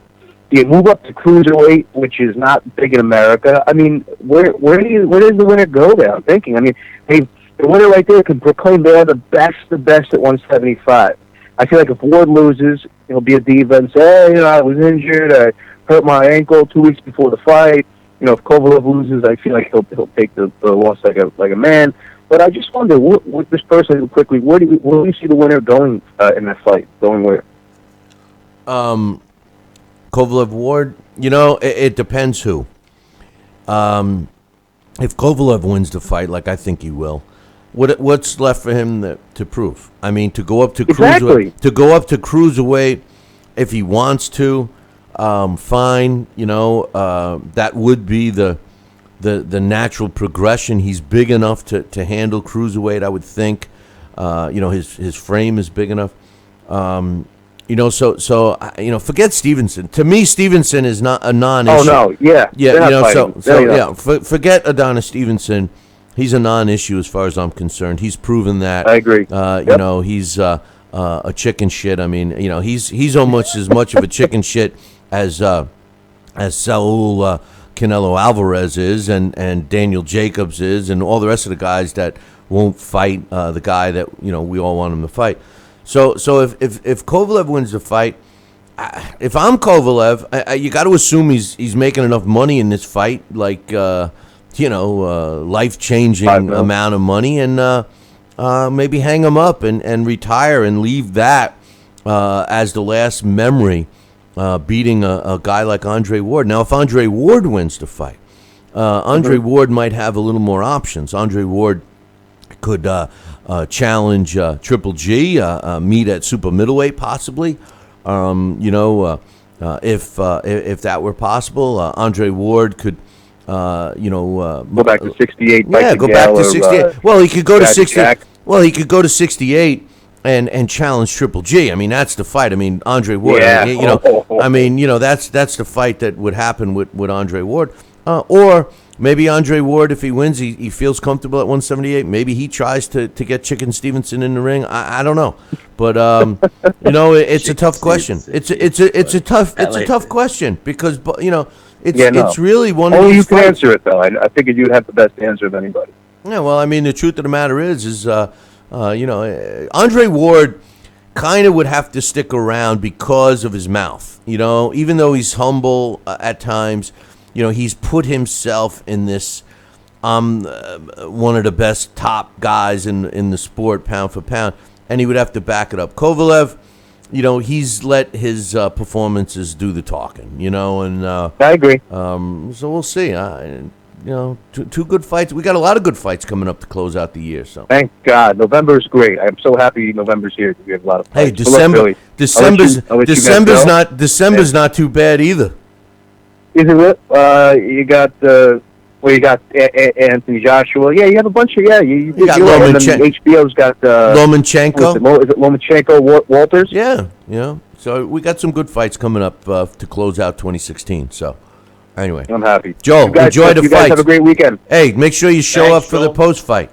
Do you move up to cruiserweight, which is not big in America? I mean, where does the winner go there? I'm thinking. I mean, the winner right there can proclaim they're the best at 175. I feel like if Ward loses, he'll be a diva and say, hey, I was injured. I hurt my ankle 2 weeks before the fight. If Kovalev loses, I feel like he'll take the loss like a man. But I just wonder, what this person quickly, where do you see the winner going in that fight? Going where? Kovalev Ward, it depends who. If Kovalev wins the fight, like I think he will, what's left for him to prove? I mean, to go up to cruiserweight, if he wants to, fine. That would be the natural progression. He's big enough to handle cruiserweight, I would think. His frame is big enough. Forget Stevenson. To me, Stevenson is not a non-issue. Oh no, yeah, forget Adonis Stevenson. He's a non-issue as far as I'm concerned. He's proven that. I agree. He's a chicken shit. I mean, he's almost as much of a chicken shit as Saul Canelo Alvarez is, and Daniel Jacobs is, and all the rest of the guys that won't fight the guy that we all want him to fight. So if Kovalev wins the fight, if I'm Kovalev, you got to assume he's making enough money in this fight, like life-changing amount of money, and maybe hang him up and retire and leave that as the last memory, beating a guy like Andre Ward. Now, if Andre Ward wins the fight, Andre Ward might have a little more options. Andre Ward could challenge Triple G, meet at super middleweight possibly. If that were possible, Andre Ward could, go back to 68. Yeah, go back to 68. Well, he could go to 68. Well, he could go to 68 and challenge Triple G. I mean, that's the fight. I mean, Andre Ward. Yeah. That's the fight that would happen with Andre Ward. Or maybe Andre Ward, if he wins, he feels comfortable at 178. Maybe he tries to get Chicken Stevenson in the ring. I don't know, but it's a tough question. It's a tough question because it's really one of these. Only you can fights. answer it though. I figured you'd have the best answer of anybody. Yeah, well, I mean, the truth of the matter is Andre Ward kind of would have to stick around because of his mouth. Even though he's humble at times. He's put himself in this, one of the best top guys in the sport, pound for pound, and he would have to back it up. Kovalev, he's let his performances do the talking, and I agree. So we'll see. Two good fights. We got a lot of good fights coming up to close out the year. So thank God, November's great. I'm so happy November's here. We have a lot of fights. Hey, December's not too bad either. Isn't it? You got Anthony Joshua. Yeah, you have a bunch of You got HBO's got Lomachenko. Is it Lomachenko Walters? Yeah. So we got some good fights coming up to close out 2016. So anyway, I'm happy. Joe, enjoy the fight. You guys have a great weekend. Hey, make sure you show up for the post fight.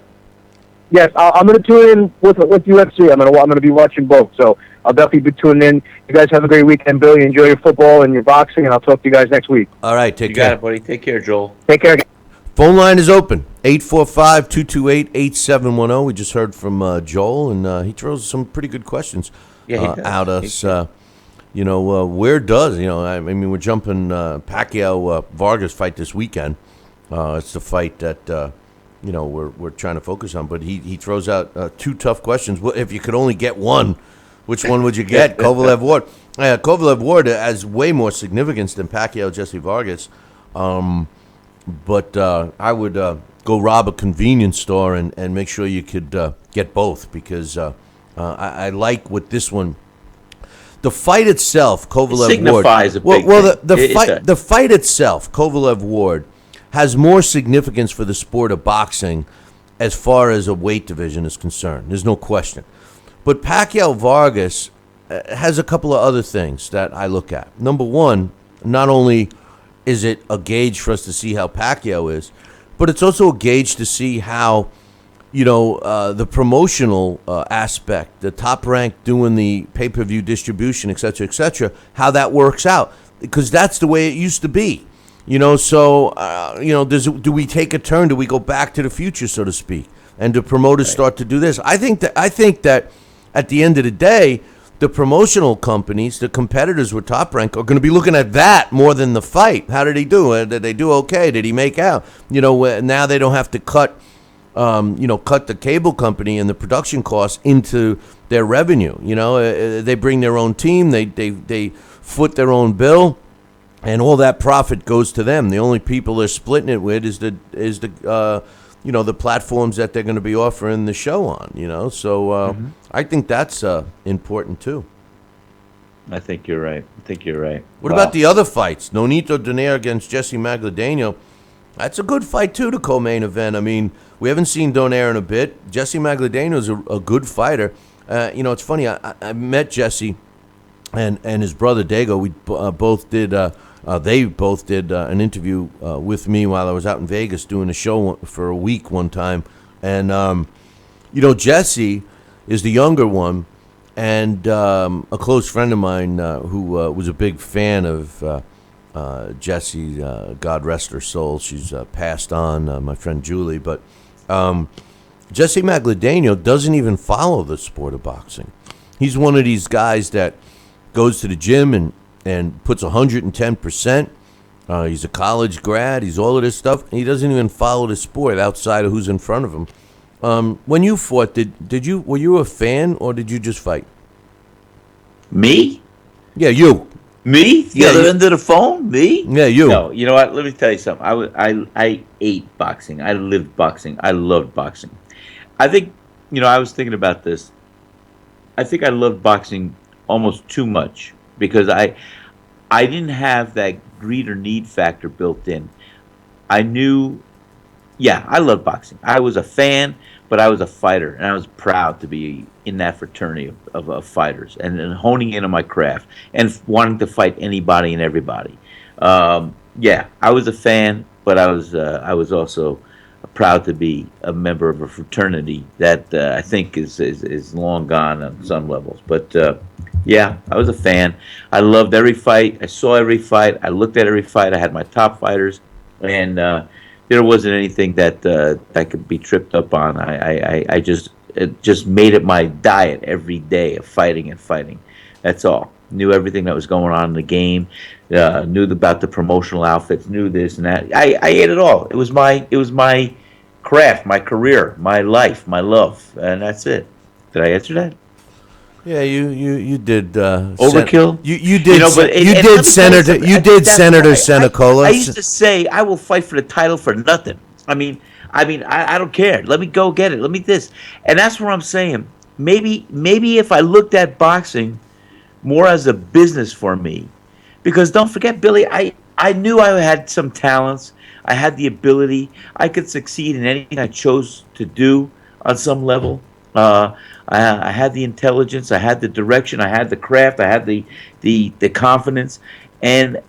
Yes, I'm going to tune in with UFC. I'm going to be watching both. So I'll definitely be tuning in. You guys have a great weekend, Billy. Enjoy your football and your boxing, and I'll talk to you guys next week. All right, take care. You got it, buddy. Take care, Joel. Take care. Phone line is open, 845-228-8710. We just heard from Joel, and he throws some pretty good questions out us. Where does, I mean, we're jumping Pacquiao-Vargas fight this weekend. It's the fight that, we're trying to focus on. But he throws out two tough questions. Well, if you could only get one, which one would you get? Kovalev Ward. Kovalev Ward has way more significance than Pacquiao Jessie Vargas. But I would go rob a convenience store and make sure you could get both because I like what this one. the fight itself, Kovalev signifies Ward. a big well, thing. the fight itself, Kovalev Ward, has more significance for the sport of boxing as far as a weight division is concerned. There's no question. But Pacquiao-Vargas has a couple of other things that I look at. Number one, not only is it a gauge for us to see how Pacquiao is, but it's also a gauge to see how, the promotional aspect, the Top Rank doing the pay-per-view distribution, et cetera, how that works out. Because that's the way it used to be. Do we take a turn? Do we go back to the future, so to speak? And do promoters start to do this? I think that at the end of the day, the promotional companies, the competitors with Top Rank, are going to be looking at that more than the fight. How did he do? Did they do okay? Did he make out? Now they don't have to cut the cable company and the production costs into their revenue. They bring their own team. They foot their own bill, and all that profit goes to them. The only people they're splitting it with is the platforms that they're going to be offering the show on. So I think that's important too. I think you're right. What about the other fights? Nonito Donaire against Jessie Magladeno. That's a good fight too, the co-main event. I mean, we haven't seen Donaire in a bit. Jessie Magladeno is a good fighter. It's funny. I met Jessie and his brother Dago. We both did. They both did an interview with me while I was out in Vegas doing a show for a week one time. And Jessie is the younger one, and a close friend of mine who was a big fan of Jessie, God rest her soul. She's passed on, my friend Julie. But Jessie Magladeno doesn't even follow the sport of boxing. He's one of these guys that goes to the gym and puts 110%. He's a college grad. He's all of this stuff. He doesn't even follow the sport outside of who's in front of him. When you fought, were you a fan or did you just fight? Me? Yeah, you. Me? The other end of the phone? Me? Yeah, you. No, you know what? Let me tell you something. I ate boxing. I lived boxing. I loved boxing. I think, I was thinking about this. I think I loved boxing almost too much because I didn't have that greed or need factor built in. I knew, I loved boxing. I was a fan, but I was a fighter, and I was proud to be in that fraternity of fighters and honing in on my craft and wanting to fight anybody and everybody. I was a fan, but I was also proud to be a member of a fraternity that I think is long gone on some levels. But I was a fan. I loved every fight. I saw every fight. I looked at every fight. I had my top fighters, and there wasn't anything that could be tripped up on. I just made it my diet every day of fighting and fighting. That's all. Knew everything that was going on in the game. Knew about the promotional outfits. Knew this and that. I ate it all. It was my craft, my career, my life, my love, and that's it. Did I answer that? Yeah, you did overkill. You did Senator SenaCola. I used to say I will fight for the title for nothing. I mean, I don't care. Let me go get it. Let me this, and that's what I'm saying. Maybe if I looked at boxing more as a business for me, because don't forget, Billy, I knew I had some talents. I had the ability. I could succeed in anything I chose to do on some level. I had the intelligence, I had the direction, I had the craft, I had the confidence, and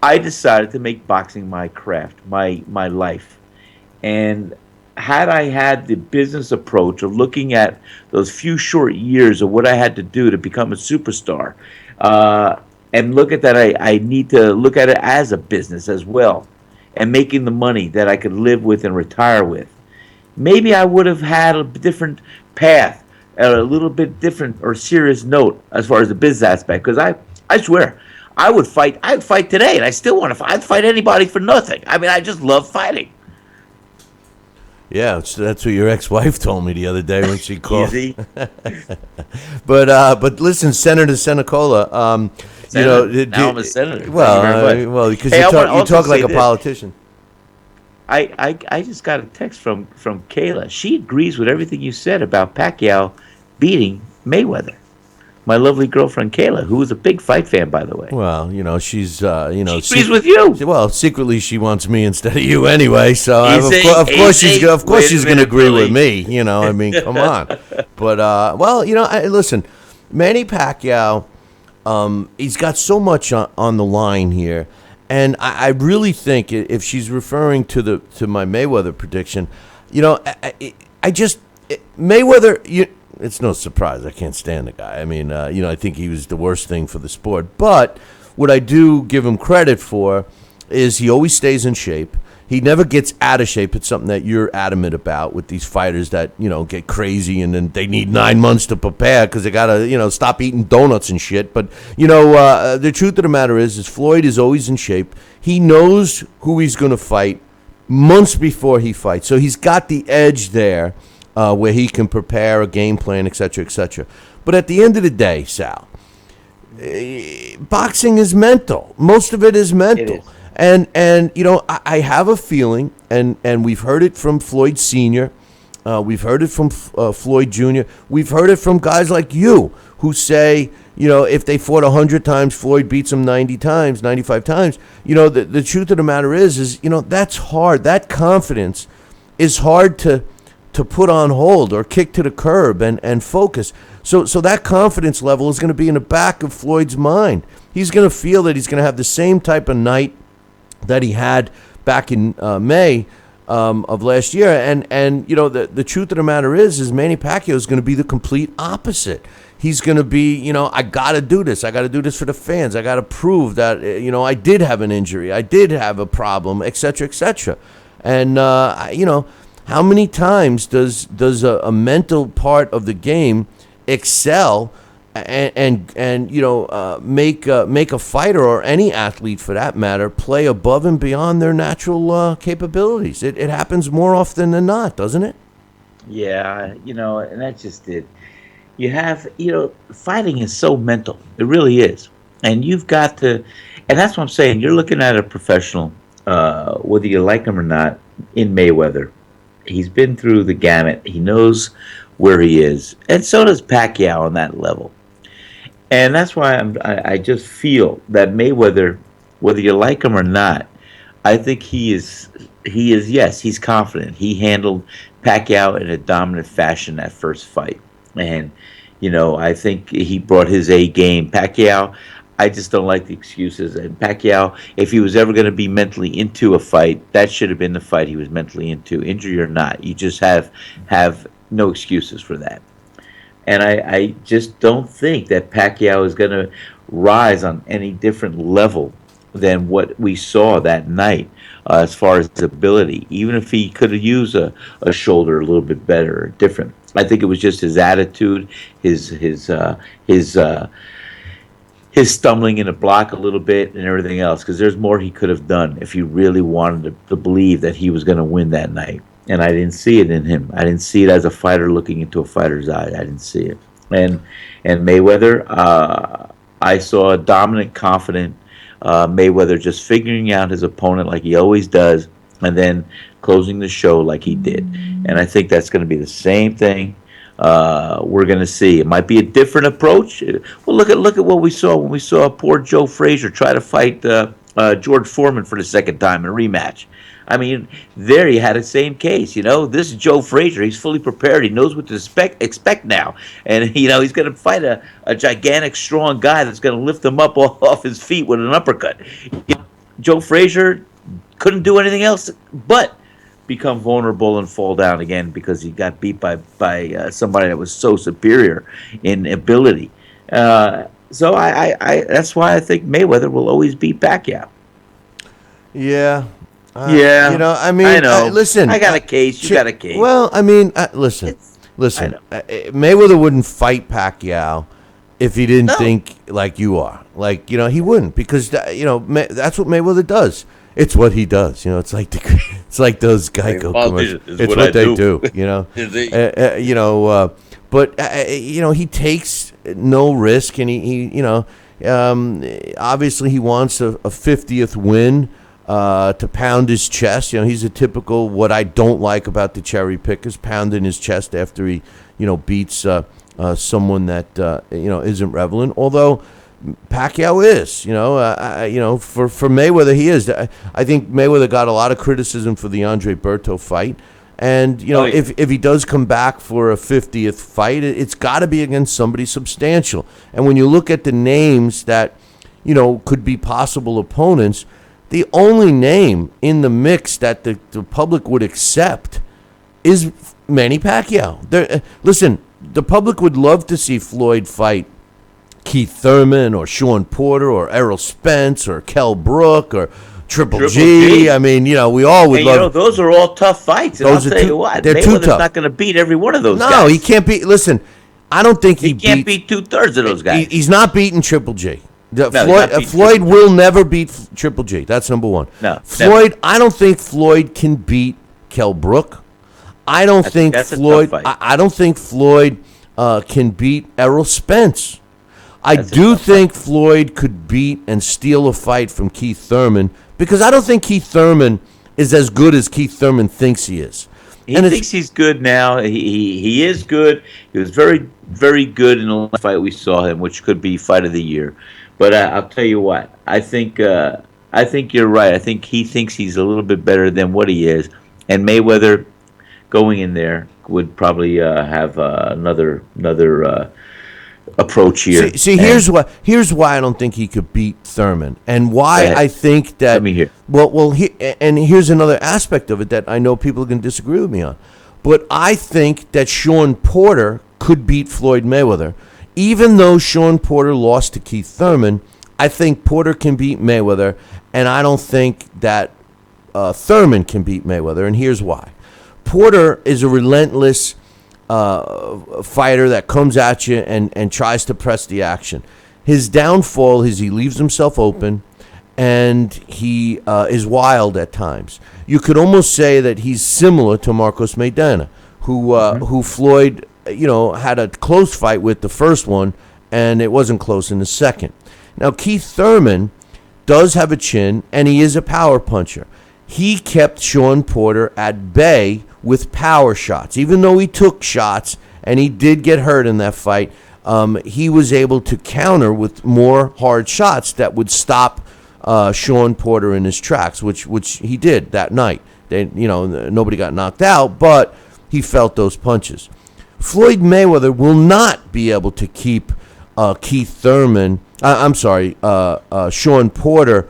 I decided to make boxing my craft, my life. And had I had the business approach of looking at those few short years of what I had to do to become a superstar, and look at that, I need to look at it as a business as well, and making the money that I could live with and retire with. Maybe I would have had a different path, a little bit different or serious note as far as the business aspect. Because I swear, I'd fight today, and I still want to fight. I'd fight anybody for nothing. I mean, I just love fighting. Yeah, that's what your ex-wife told me the other day when she called. Easy. But listen, Senator SenaCola, now I'm a senator. Well, because you talk like a politician. I just got a text from Kayla. She agrees with everything you said about Pacquiao beating Mayweather. my lovely girlfriend Kayla, who is a big fight fan, by the way. Well, she's She agrees with you. Well, secretly she wants me instead of you anyway. So of course she's going to agree with me. I mean, come on. But listen, Manny Pacquiao, he's got so much on the line here, and I really think if she's referring to my Mayweather prediction, Mayweather. It's no surprise. I can't stand the guy. I mean, I think he was the worst thing for the sport. But what I do give him credit for is he always stays in shape. He never gets out of shape. It's something that you're adamant about with these fighters that, get crazy and then they need 9 months to prepare because they got to, stop eating donuts and shit. But, the truth of the matter is Floyd is always in shape. He knows who he's going to fight months before he fights. So he's got the edge there. Where he can prepare a game plan, et cetera, et cetera. But at the end of the day, Sal, boxing is mental. Most of it is mental. It is. And I have a feeling, and we've heard it from Floyd Sr., we've heard it from Floyd Jr., we've heard it from guys like you who say, if they fought 100 times, Floyd beats them 90 times, 95 times. The truth of the matter is that's hard. That confidence is hard to put on hold or kick to the curb and focus. So that confidence level is going to be in the back of Floyd's mind. He's going to feel that he's going to have the same type of night that he had back in May of last year. And the truth of the matter is Manny Pacquiao is going to be the complete opposite. He's going to be, I got to do this. I got to do this for the fans. I got to prove that, I did have an injury. I did have a problem, et cetera, et cetera. And, how many times does a mental part of the game excel and make a fighter or any athlete for that matter play above and beyond their natural capabilities? It happens more often than not, doesn't it? Yeah, and that's just it. You have, fighting is so mental. It really is. And you've got to, and that's what I'm saying. You're looking at a professional, whether you like him or not, in Mayweather. He's been through the gamut. He knows where he is, and so does Pacquiao on that level. And that's why I just feel that Mayweather, whether you like him or not, I think he is. Yes, he's confident. He handled Pacquiao in a dominant fashion that first fight, and I think he brought his A game. Pacquiao, I just don't like the excuses. And Pacquiao, if he was ever going to be mentally into a fight, that should have been the fight he was mentally into, injury or not. You just have no excuses for that. And I just don't think that Pacquiao is going to rise on any different level than what we saw that night as far as his ability. Even if he could have used a shoulder a little bit better or different. I think it was just his attitude, his stumbling in the block a little bit and everything else, because there's more he could have done if he really wanted to believe that he was going to win that night. And I didn't see it in him. I didn't see it as a fighter looking into a fighter's eye. I didn't see it. And Mayweather, I saw a dominant, confident Mayweather just figuring out his opponent like he always does, and then closing the show like he did. And I think that's going to be the same thing we're going to see. It might be a different approach. Well, look at what we saw when we saw poor Joe Frazier try to fight George Foreman for the second time in a rematch. I mean, there you had the same case. This is Joe Frazier. He's fully prepared. He knows what to expect now. And, he's going to fight a gigantic, strong guy that's going to lift him up off his feet with an uppercut. Joe Frazier couldn't do anything else but become vulnerable and fall down again because he got beat by somebody that was so superior in ability. So I that's why I think Mayweather will always beat Pacquiao. Yeah. Yeah. I mean, I know. Listen. I got a case. You got a case. Well, I mean, listen. Mayweather wouldn't fight Pacquiao if he didn't think like you are. Like, he wouldn't, because that's what Mayweather does. It's what he does. It's like those Geico commercials. It's what they do. But he takes no risk, and he obviously he wants a 50th win to pound his chest. He's a typical, what I don't like about the cherry pickers, pounding his chest after he beats someone that isn't relevant. Although Pacquiao is, for Mayweather he is. I think Mayweather got a lot of criticism for the Andre Berto fight. And, if he does come back for a 50th fight, it's got to be against somebody substantial. And when you look at the names that, could be possible opponents, the only name in the mix that the public would accept is Manny Pacquiao. Listen, the public would love to see Floyd fight Keith Thurman or Sean Porter or Errol Spence or Kell Brook or Triple G. I mean, we all would love. Those are all tough fights. And I'll tell you what, they're too tough. Not going to beat every one of those guys. No, he can't beat. Listen, I don't think he can't beat 2/3 of those guys. He's not beating Triple G. No, Floyd will never beat Triple G. That's number one. No, Floyd. Never. I don't think Floyd can beat Kell Brook. I don't think Floyd. I don't think Floyd can beat Errol Spence. I do think Floyd could beat and steal a fight from Keith Thurman, because I don't think Keith Thurman is as good as Keith Thurman thinks he is. He thinks he's good now. He is good. He was very, very good in the last fight we saw him, which could be fight of the year. But I'll tell you what. I think you're right. I think he thinks he's a little bit better than what he is. And Mayweather going in there would probably have another approach here. See, here's why I don't think he could beat Thurman, and why I think that. Let me hear. And here's another aspect of it that I know people are going to disagree with me on, but I think that Sean Porter could beat Floyd Mayweather, even though Sean Porter lost to Keith Thurman. I think Porter can beat Mayweather, and I don't think that Thurman can beat Mayweather, and here's why. Porter is a relentless fighter that comes at you and tries to press the action. His downfall is he leaves himself open, and he is wild at times. You could almost say that he's similar to Marcos Maidana, who Floyd had a close fight with the first one, and it wasn't close in the second. Now Keith Thurman does have a chin, and he is a power puncher. He kept Sean Porter at bay with power shots. Even though he took shots and he did get hurt in that fight, he was able to counter with more hard shots that would stop Sean Porter in his tracks, which he did that night. Nobody got knocked out, but he felt those punches. Floyd Mayweather will not be able to keep Sean Porter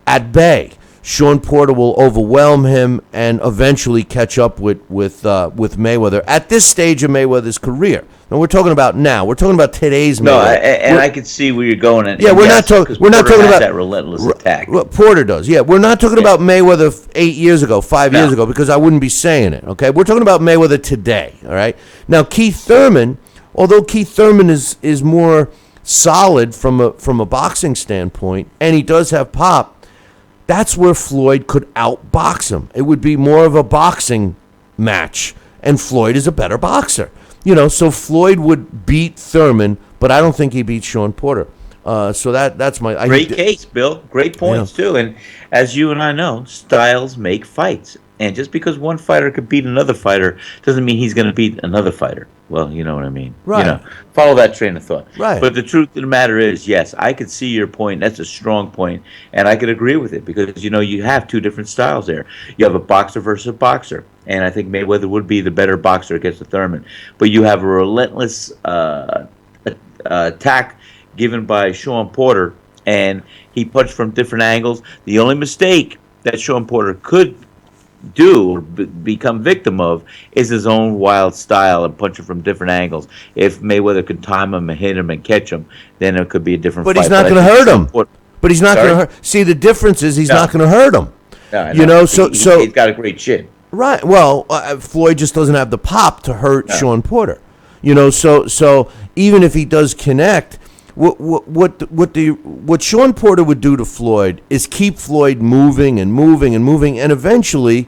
at bay. Sean Porter will overwhelm him and eventually catch up with Mayweather at this stage of Mayweather's career. Now we're talking about today's Mayweather. No, and I can see where you're going. We're not talking about that relentless attack. Porter does. Yeah, we're not talking about Mayweather 8 years ago, 5 years ago, because I wouldn't be saying it. Okay, we're talking about Mayweather today. All right. Now Keith Thurman, although Keith Thurman is more solid from a boxing standpoint, and he does have pop. That's where Floyd could outbox him. It would be more of a boxing match, and Floyd is a better boxer. So Floyd would beat Thurman, but I don't think he beats Sean Porter. So that's my great case, Bill. Great points too. And as you and I know, styles make fights. And just because one fighter could beat another fighter doesn't mean he's going to beat another fighter. Well, you know what I mean. Right. Follow that train of thought. Right. But the truth of the matter is, yes, I could see your point. That's a strong point, and I could agree with it because you have two different styles there. You have a boxer versus a boxer, and I think Mayweather would be the better boxer against the Thurman. But you have a relentless attack given by Sean Porter, and he punched from different angles. The only mistake that Sean Porter could do or become victim of is his own wild style and punching from different angles. If Mayweather could time him and hit him and catch him, then it could be a different fight. But he's not going to hurt him. But he's not going to hurt. See, the difference is he's not going to hurt him. No, so he's got a great chin. Right. Well, Floyd just doesn't have the pop to hurt Sean Porter. So even if he does connect, what Sean Porter would do to Floyd is keep Floyd moving and moving and moving, and eventually,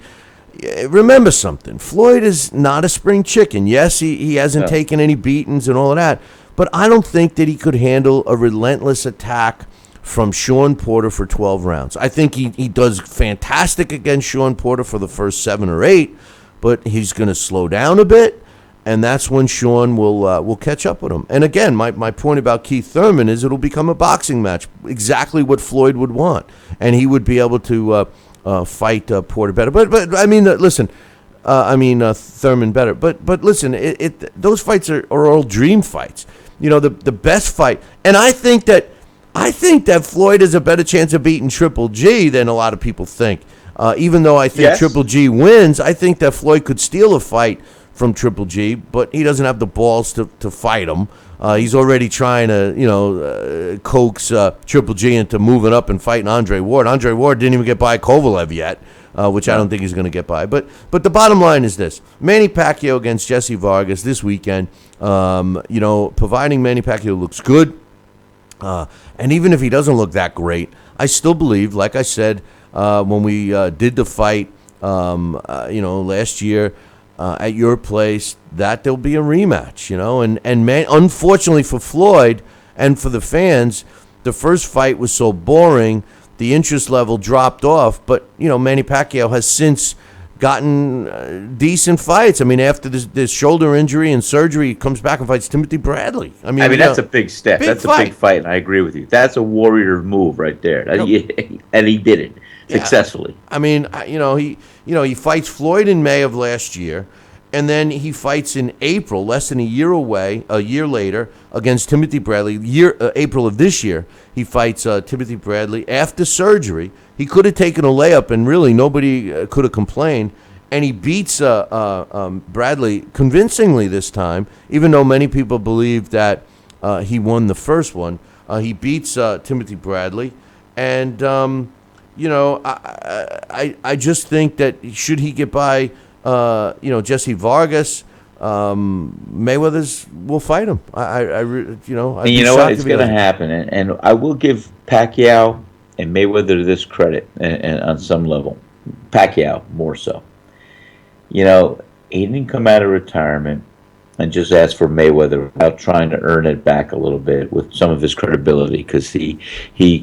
remember something: Floyd is not a spring chicken. Yes, he hasn't taken any beatings and all of that, but I don't think that he could handle a relentless attack from Sean Porter for 12 rounds. I think he does fantastic against Sean Porter for the first 7 or 8, but he's going to slow down a bit. and that's when Sean will catch up with him. And again, my point about Keith Thurman is it'll become a boxing match, exactly what Floyd would want, and he would be able to fight Porter better. But I mean, listen, Thurman better. But listen, those fights are all dream fights. The best fight, and I think that Floyd has a better chance of beating Triple G than a lot of people think. Even though I think Triple G wins, I think that Floyd could steal a fight from Triple G, but he doesn't have the balls to fight him. He's already trying to, coax Triple G into moving up and fighting Andre Ward. Andre Ward didn't even get by Kovalev yet, which I don't think he's going to get by. But the bottom line is this. Manny Pacquiao against Jessie Vargas this weekend, providing Manny Pacquiao looks good, and even if he doesn't look that great, I still believe, like I said when we did the fight, last year, at your place, that there'll be a rematch, and unfortunately for Floyd and for the fans, the first fight was so boring, the interest level dropped off. But Manny Pacquiao has since gotten decent fights. I mean, after this shoulder injury and surgery, he comes back and fights Timothy Bradley. I mean, that's a big step. That's a big fight, and I agree with you. That's a warrior move right there, and he did it successfully. I mean, he fights Floyd in May of last year, and then he fights in April, less than a year later, against Timothy Bradley. April of this year, he fights Timothy Bradley after surgery. He could have taken a layup, and really nobody could have complained. And he beats Bradley convincingly this time, even though many people believe that he won the first one. He beats Timothy Bradley, and I just think that should he get by, Jessie Vargas, Mayweather's will fight him. You know what? It's going to happen, and I will give Pacquiao and Mayweather this credit, and on some level, Pacquiao more so. He didn't come out of retirement and just ask for Mayweather without trying to earn it back a little bit with some of his credibility, because he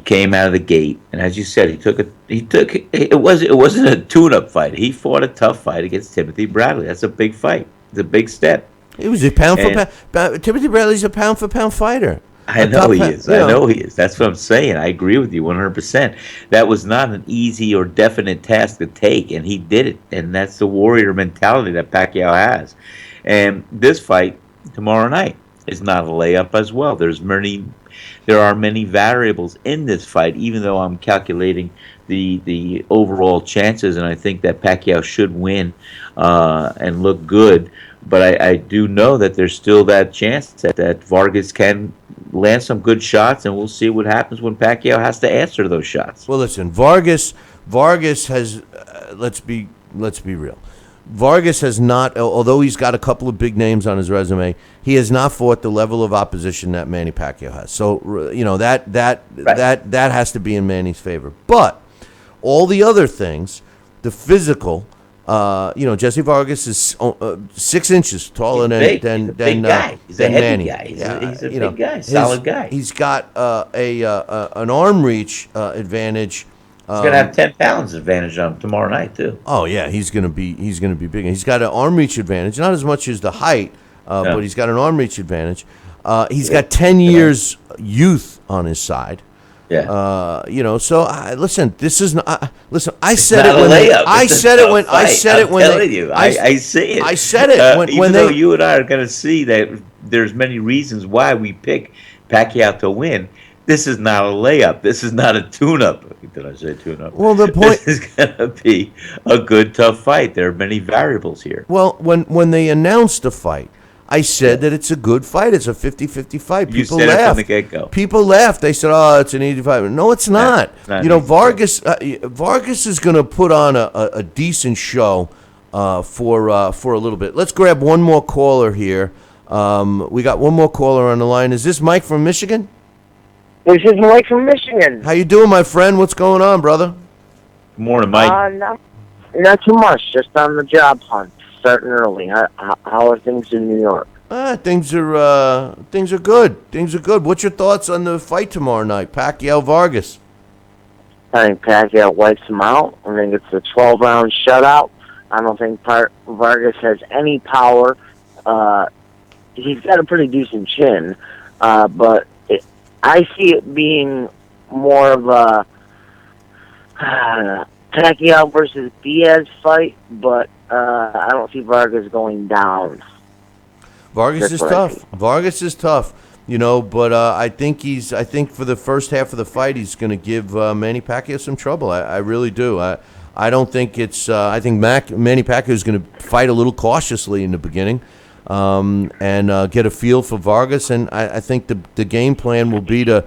came out of the gate, and as you said, it wasn't a tune-up fight. He fought a tough fight against Timothy Bradley. That's a big fight. It's a big step. It was a pound for pound. Timothy Bradley's a pound for pound fighter. I know he is. I know he is. That's what I'm saying. I agree with you 100%. That was not an easy or definite task to take, and he did it. And that's the warrior mentality that Pacquiao has. And this fight tomorrow night is not a layup as well. There are many variables in this fight, even though I'm calculating the overall chances, and I think that Pacquiao should win and look good. But I do know that there's still that chance that Vargas can land some good shots, and we'll see what happens when Pacquiao has to answer those shots. Well, listen, Vargas has let's be real. Vargas has not, although he's got a couple of big names on his resume, he has not fought the level of opposition that Manny Pacquiao has. So that has to be in Manny's favor. But all the other things, the physical. Jessie Vargas is 6 inches taller than Manny. He's a heavy guy. He's a big guy, solid guy. He's got an arm reach advantage. He's gonna have 10 pounds advantage on him tomorrow night too. Oh yeah, he's gonna be big. He's got an arm reach advantage, not as much as the height, but he's got an arm reach advantage. He's got 10 years youth on his side. Yeah. So listen, this is not. Listen, I said it when I said it when I see it. I said it even though you and I are going to see that there's many reasons why we pick Pacquiao to win. This is not a layup. This is not a tune-up. Did I say tune-up? Well, the point is going to be a good, tough fight. There are many variables here. Well, when they announced the fight, I said that it's a good fight. It's a 50-50 fight. People laughed. It from the get-go. People laughed. They said, "Oh, it's an easy fight." No, it's not. Vargas is going to put on a decent show for a little bit. Let's grab one more caller here. We got one more caller on the line. Is this Mike from Michigan? This is Mike from Michigan. How you doing, my friend? What's going on, brother? Good morning, Mike. Not too much. Just on the job hunt. Starting early. How are things in New York? Things are good. Things are good. What's your thoughts on the fight tomorrow night, Pacquiao-Vargas? I think Pacquiao wipes him out. I think it's a 12-round shutout. I don't think Vargas has any power he's got a pretty decent chin, but I see it being more of a Pacquiao versus Diaz fight, but I don't see Vargas going down. Vargas is tough. Vargas is tough, but I think for the first half of the fight, he's going to give Manny Pacquiao some trouble. I really do. I don't think it's. I think Manny Pacquiao is going to fight a little cautiously in the beginning, and get a feel for Vargas. And I think the game plan will be to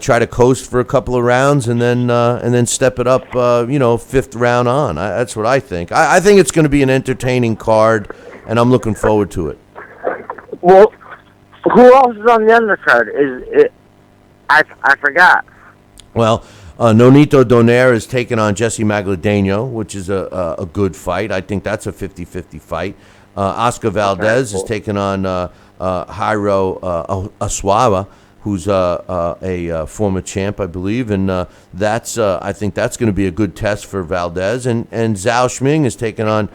try to coast for a couple of rounds and then step it up. Fifth round on. That's what I think. I think it's going to be an entertaining card, and I'm looking forward to it. Well, who else is on the undercard? I forgot. Well, Nonito Donaire is taking on Jessie Magladeno, which is a good fight. I think that's a 50-50 fight. Oscar Valdez is taking on Jairo Aswaba, who's a former champ, I believe, and I think that's going to be a good test for Valdez. And Zhao Schming is taking on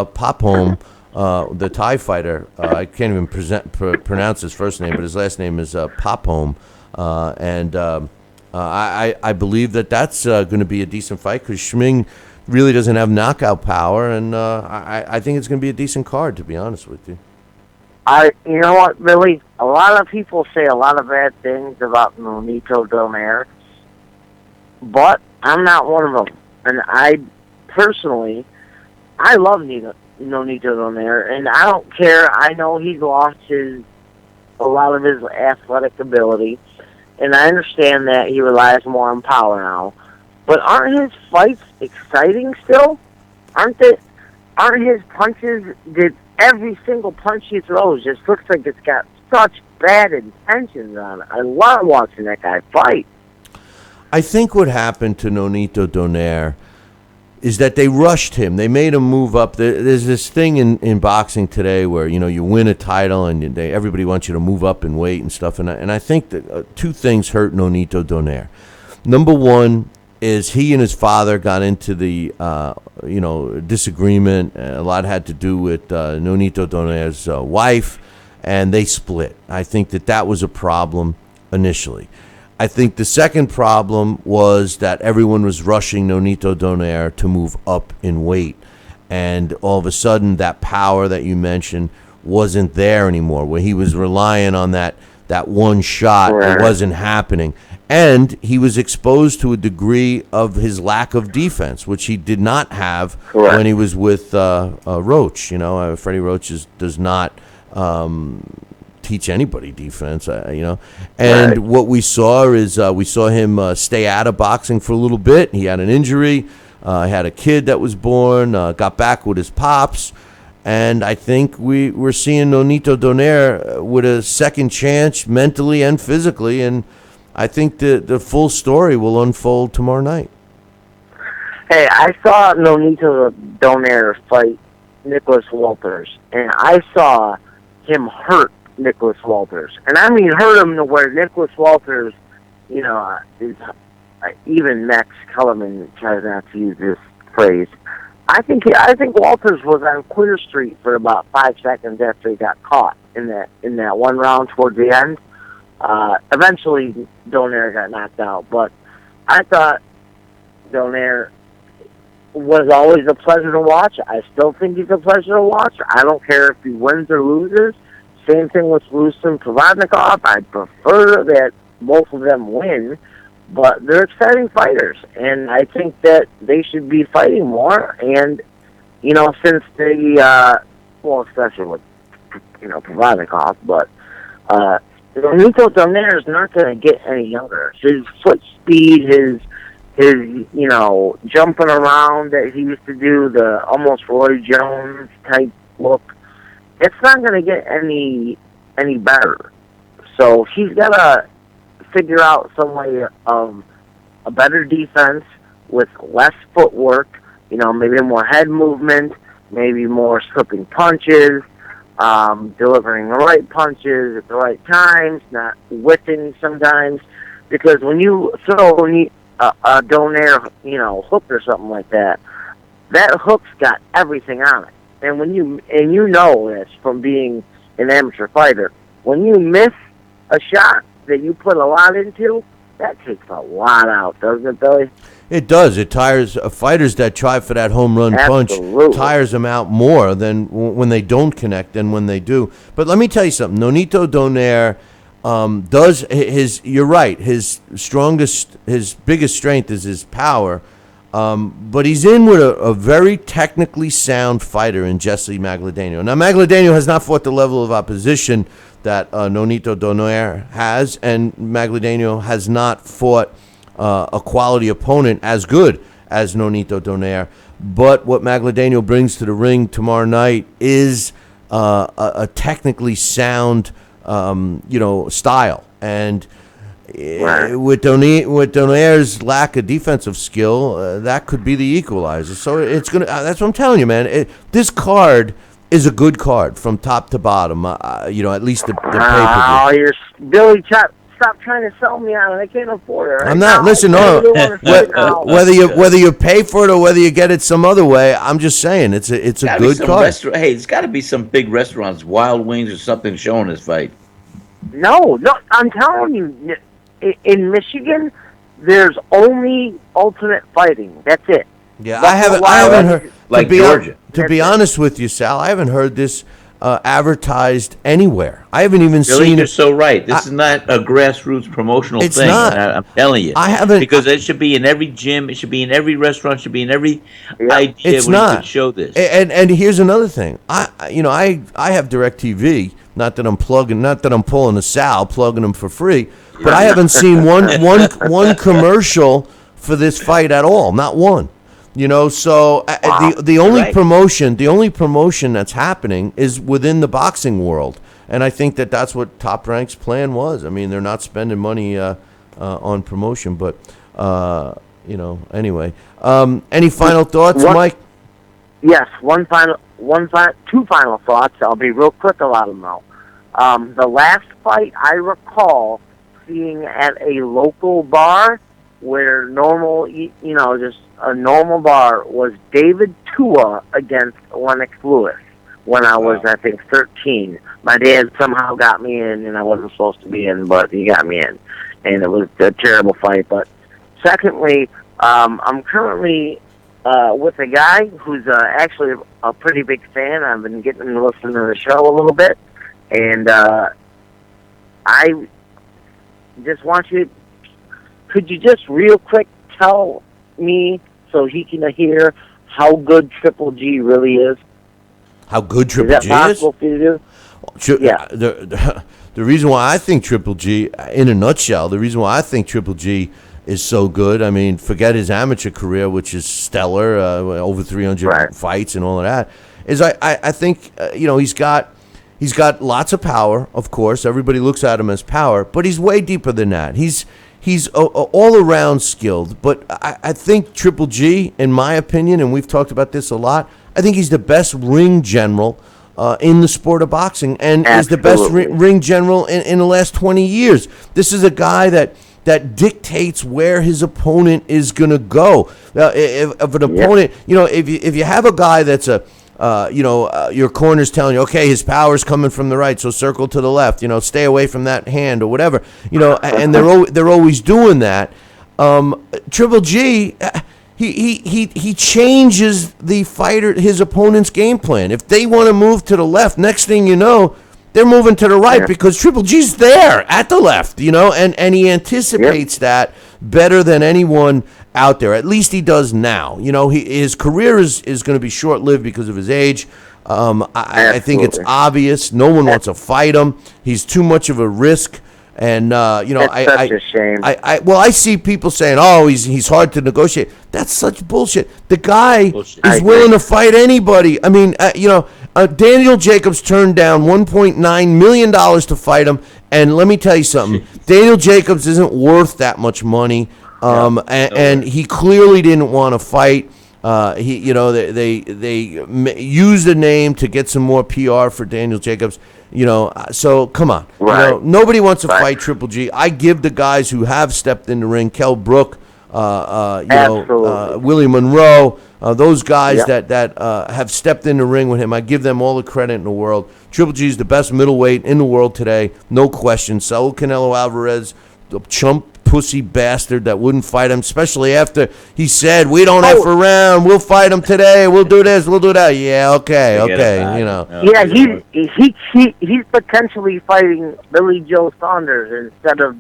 Pophome, the Thai fighter. I can't even pronounce his first name, but his last name is Pophome. I believe that's going to be a decent fight because Schming really doesn't have knockout power, and I think it's going to be a decent card, to be honest with you. You know what, Billy? A lot of people say a lot of bad things about Nonito Donaire, but I'm not one of them. And I love Nonito Donaire, and I don't care. I know he's lost a lot of his athletic ability, and I understand that he relies more on power now. But aren't his fights exciting still? Aren't his punches? Every single punch he throws just looks like it's got such bad intentions on it. I love watching that guy fight. I think what happened to Nonito Donaire is that they rushed him. They made him move up. There's this thing in boxing today where you win a title and everybody wants you to move up in weight and stuff. And I think that two things hurt Nonito Donaire. Number one is he and his father got into the disagreement. A lot had to do with Nonito Donaire's wife, and they split. I think that was a problem initially. I think the second problem was that everyone was rushing Nonito Donaire to move up in weight, and all of a sudden that power that you mentioned wasn't there anymore, where he was relying on that one shot. It wasn't happening. And he was exposed to a degree of his lack of defense, which he did not have when he was with Roach. Freddie Roach does not teach anybody defense, And what we saw is we saw him stay out of boxing for a little bit. He had an injury, had a kid that was born, got back with his pops. And I think we're seeing Nonito Donaire with a second chance mentally and physically, and I think the full story will unfold tomorrow night. Hey, I saw Nonito Donaire fight Nicholas Walters, and I saw him hurt Nicholas Walters. And I mean hurt him to where Nicholas Walters, is, even Max Kellerman tries not to use this phrase. I think Walters was on Queer Street for about 5 seconds after he got caught in that one round towards the end. Eventually, Donaire got knocked out, but I thought Donaire was always a pleasure to watch. I still think he's a pleasure to watch. I don't care if he wins or loses. Same thing with Rustam Provodnikov. I prefer that both of them win, but they're exciting fighters, and I think that they should be fighting more. And, since they, especially with, Provodnikov, but, Nonito Donaire is not going to get any younger. His foot speed, his jumping around that he used to do, the almost Roy Jones type look, it's not going to get any better. So he's got to figure out some way of a better defense with less footwork, maybe more head movement, maybe more slipping punches, delivering the right punches at the right times, not whipping sometimes. Because when you throw a Donaire, hook or something like that, that hook's got everything on it. And when you know this from being an amateur fighter. When you miss a shot that you put a lot into, that takes a lot out, doesn't it, Billy? It does. It tires fighters that try for that home run Absolutely. punch. Tires them out more than when they don't connect than when they do. But let me tell you something. Nonito Donaire does his. You're right. His biggest strength is his power. But he's in with a very technically sound fighter in Jessie Magladeno. Now, Magladeno has not fought the level of opposition that Nonito Donaire has, and Magladeno has not fought a quality opponent as good as Nonito Donaire. But what Magladeno brings to the ring tomorrow night is a technically sound, style. And with Donaire's lack of defensive skill, that could be the equalizer. So it's gonna. That's what I'm telling you, man. This card is a good card from top to bottom. At least the pay-per-view. You're Billy. Stop trying to sell me on it. I can't afford it. Right I'm not. now. Listen, whether you pay for it or whether you get it some other way, I'm just saying it's a good card. Hey, it's got to be some big restaurants, Wild Wings or something, showing this fight. No, I'm telling you, in Michigan, there's only Ultimate Fighting. That's it. Yeah, I haven't heard. Like Georgia. To be honest with you, Sal, I haven't heard this advertised anywhere. I haven't even Billy, seen you're it. so right. This is not a grassroots promotional It's thing. not. I'm telling you. I haven't. Because it should be in every gym. It should be in every restaurant. It should be in every idea It's where you not. could show this. And here's another thing. I have DirecTV. Not that I'm pulling a Sal, plugging them for free. But I haven't seen one commercial for this fight at all. Not one. So the only promotion that's happening is within the boxing world, and I think that's what Top Rank's plan was. I mean, they're not spending money on promotion, but anyway. Any final thoughts, Mike? Yes, two final thoughts. I'll be real quick about them though. The last fight I recall seeing at a local bar where just a normal bar was David Tua against Lennox Lewis when I was, I think, 13. My dad somehow got me in, and I wasn't supposed to be in, but he got me in. And it was a terrible fight. But secondly, I'm currently with a guy who's actually a pretty big fan. I've been getting him to listen to the show a little bit. And I just want you, could you just real quick tell me so he can hear how good Triple G really is? How good Triple G is? Is that possible for you to do? Yeah. The reason why I think Triple G, in a nutshell, the reason why I think Triple G is so good, I mean, forget his amateur career, which is stellar, over 300 fights and all of that, is I think, he's got lots of power, of course. Everybody looks at him as power, but he's way deeper than that. He's all around skilled, but I think Triple G, in my opinion, and we've talked about this a lot, I think he's the best ring general in the sport of boxing, and is the best ring general in the last 20 years. This is a guy that dictates where his opponent is going to go. If an opponent, if you have a guy that's your corner's telling you, okay, his power's coming from the right, so circle to the left, stay away from that hand or whatever, and they're always doing that. Triple G, he changes the fighter, his opponent's game plan. If they want to move to the left, next thing you know, they're moving to the right because Triple G's there at the left, and he anticipates that better than anyone out there. At least he does now. His career is going to be short-lived because of his age. I think it's obvious. No one wants to fight him. He's too much of a risk. And it's such a shame. I see people saying, "Oh, he's hard to negotiate." That's such bullshit. The guy is willing to fight anybody. I mean, Daniel Jacobs turned down $1.9 million to fight him, and let me tell you something: Daniel Jacobs isn't worth that much money, and he clearly didn't want to fight. They used the name to get some more PR for Daniel Jacobs. So come on. Nobody wants to fight Triple G. I give the guys who have stepped in the ring, Kell Brook, Willie Monroe, Those guys that have stepped in the ring with him, I give them all the credit in the world. Triple G is the best middleweight in the world today, no question. Saul Canelo Alvarez, the chump pussy bastard that wouldn't fight him, especially after he said, we don't have for round, we'll fight him today, we'll do this, we'll do that. Yeah, okay, you know. Yeah, he's potentially fighting Billy Joe Saunders instead of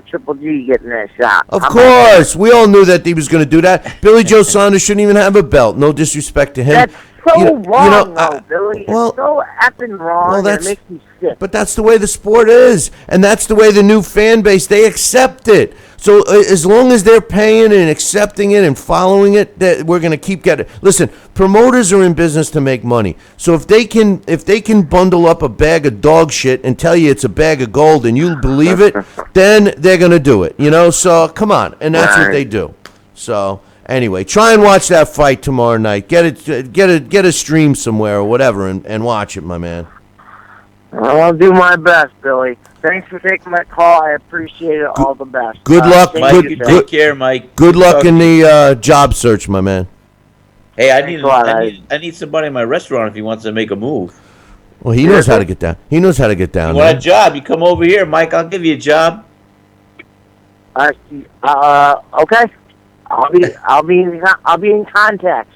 Triple G getting that shot. Of course, we all knew that he was going to do that. Billy Joe Saunders shouldn't even have a belt. No disrespect to him. That's so wrong, Billy. It's so effing wrong. It makes me sick. But that's the way the sport is, and that's the way the new fan base, they accept it. So as long as they're paying and accepting it and following it, that we're going to keep getting. Listen, promoters are in business to make money. So if they can bundle up a bag of dog shit and tell you it's a bag of gold and you believe it, then they're going to do it. You know. So come on, and that's what they do. So. Anyway, try and watch that fight tomorrow night. Get a stream somewhere or whatever, and watch it, my man. I'll do my best, Billy. Thanks for taking my call. I appreciate it. All the best. Good luck, Mike. Take care, Mike. Good luck in the job search, my man. Hey, I need somebody in my restaurant if he wants to make a move. Well, he knows how to get down. He knows how to get down. You want a job? You come over here, Mike. I'll give you a job. Okay. I'll be in contact.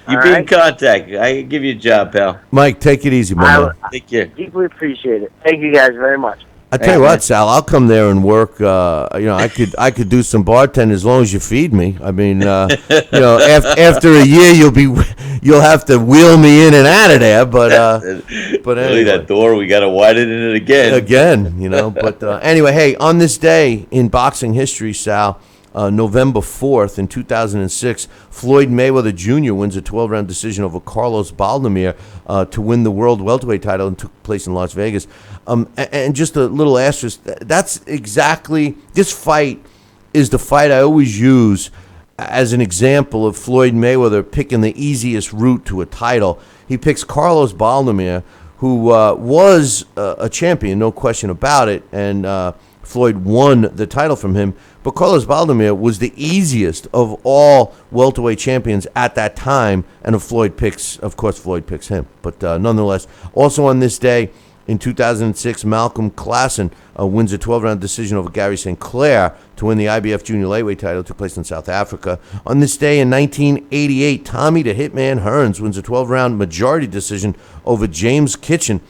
You be in contact. I can give you a job, pal. Mike, take it easy, man. Take care. Deeply appreciate it. Thank you guys very much. I tell you what, Sal, I'll come there and work. I could do some bartending as long as you feed me. I mean, after a year, you'll have to wheel me in and out of there. But anyway, that door, we got to widen it again. But anyway, hey, on this day in boxing history, Sal. November 4th in 2006, Floyd Mayweather Jr. wins a 12-round decision over Carlos Baldomir to win the world welterweight title, and took place in Las Vegas. And just a little asterisk, that's exactly, this fight is the fight I always use as an example of Floyd Mayweather picking the easiest route to a title. He picks Carlos Baldomir, who was a champion, no question about it, and Floyd won the title from him. But Carlos Baldomir was the easiest of all welterweight champions at that time, and Floyd picks him. But nonetheless, also on this day in 2006, Malcolm Klassen wins a 12-round decision over Gary St. Clair to win the IBF Junior Lightweight title. It took place in South Africa. On this day in 1988, Tommy the Hitman Hearns wins a 12-round majority decision over James Kitchen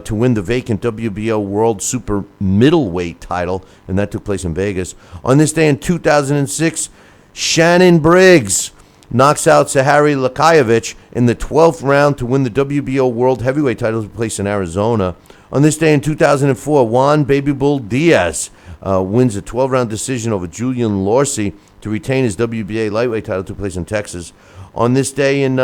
to win the vacant WBO World Super Middleweight title, and that took place in Vegas. On this day in 2006, Shannon Briggs knocks out Sahari Lakajevic in the 12th round to win the WBO World Heavyweight title, that took place in Arizona. On this day in 2004, Juan Baby Bull Diaz wins a 12-round decision over Julian Lorcy to retain his WBA Lightweight title, that took place in Texas. On this day in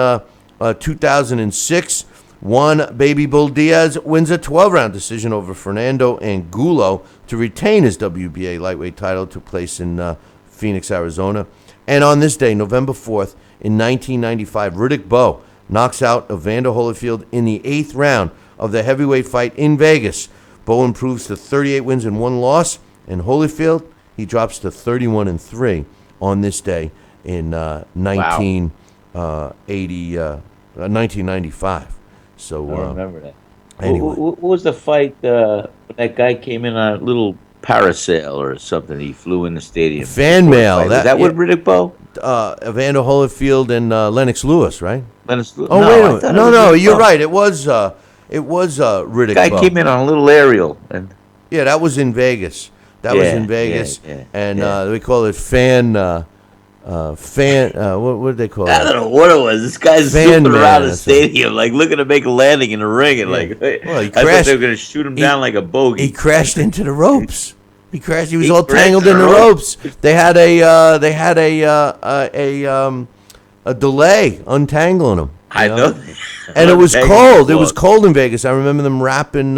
2006, Juan Baby Bull Diaz wins a 12-round decision over Fernando Angulo to retain his WBA lightweight title. It took place in Phoenix, Arizona. And on this day, November 4th, in 1995, Riddick Bowe knocks out Evander Holyfield in the 8th round of the heavyweight fight in Vegas. Bowe improves to 38 wins and 1 loss, and Holyfield, he drops to 31-3 on this day in 1995. So I remember that. Anyway, what was the fight? That guy came in on a little parasail or something. He flew in the stadium. Fan mail. Was that with Riddick Bowe? Evander Holyfield and Lennox Lewis, right? Lennox Lewis. Oh, wait a minute. No, you're right. It was Riddick Bowe. Guy came in on a little aerial. Yeah, that was in Vegas. And we call it fan. What did they call it? I don't know what it was. This guy's zooming around the stadium, like looking to make a landing in the ring, and I thought they were going to shoot him down like a bogey. He crashed into the ropes. He was all tangled in the ropes. They had a delay untangling him. I know. And it was cold. It was cold in Vegas. I remember them wrapping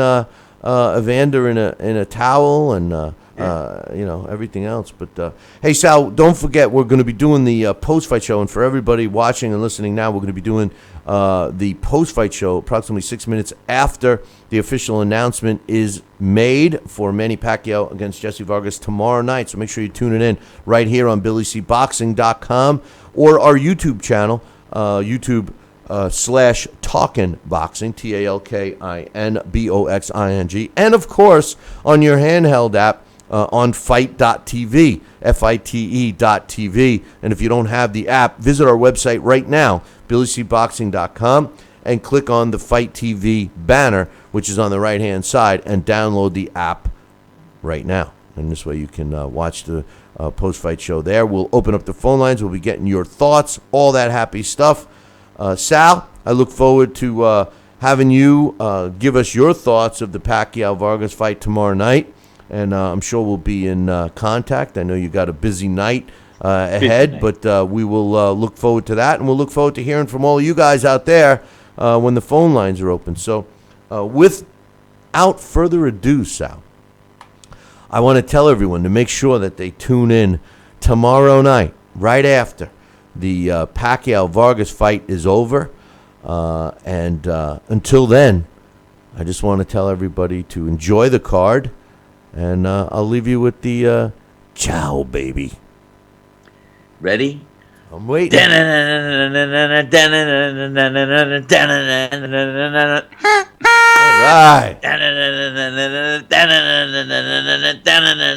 Evander in a towel and. Everything else. But, hey, Sal, don't forget, we're going to be doing the post-fight show. And for everybody watching and listening now, we're going to be doing the post-fight show approximately 6 minutes after the official announcement is made for Manny Pacquiao against Jessie Vargas tomorrow night. So make sure you tune it in right here on BillyCBoxing.com or our YouTube channel. YouTube / Talkin Boxing, TalkinBoxing, and of course on your handheld app on Fight.tv, FITE.tv. And if you don't have the app, visit our website right now, BillyCBoxing.com, and click on the Fight TV banner, which is on the right hand side, and download the app right now. And this way you can watch the post-fight show there. We'll open up the phone lines. We'll be getting your thoughts, all that happy stuff. Sal, I look forward to having you give us your thoughts of the Pacquiao-Vargas fight tomorrow night. And I'm sure we'll be in contact. I know you got a busy night ahead, but we will look forward to that. And we'll look forward to hearing from all you guys out there when the phone lines are open. So without further ado, Sal, I want to tell everyone to make sure that they tune in tomorrow night, right after the Pacquiao-Vargas fight is over. And until then, I just want to tell everybody to enjoy the card. And I'll leave you with the ciao, baby. Ready? I'm waiting. All All right.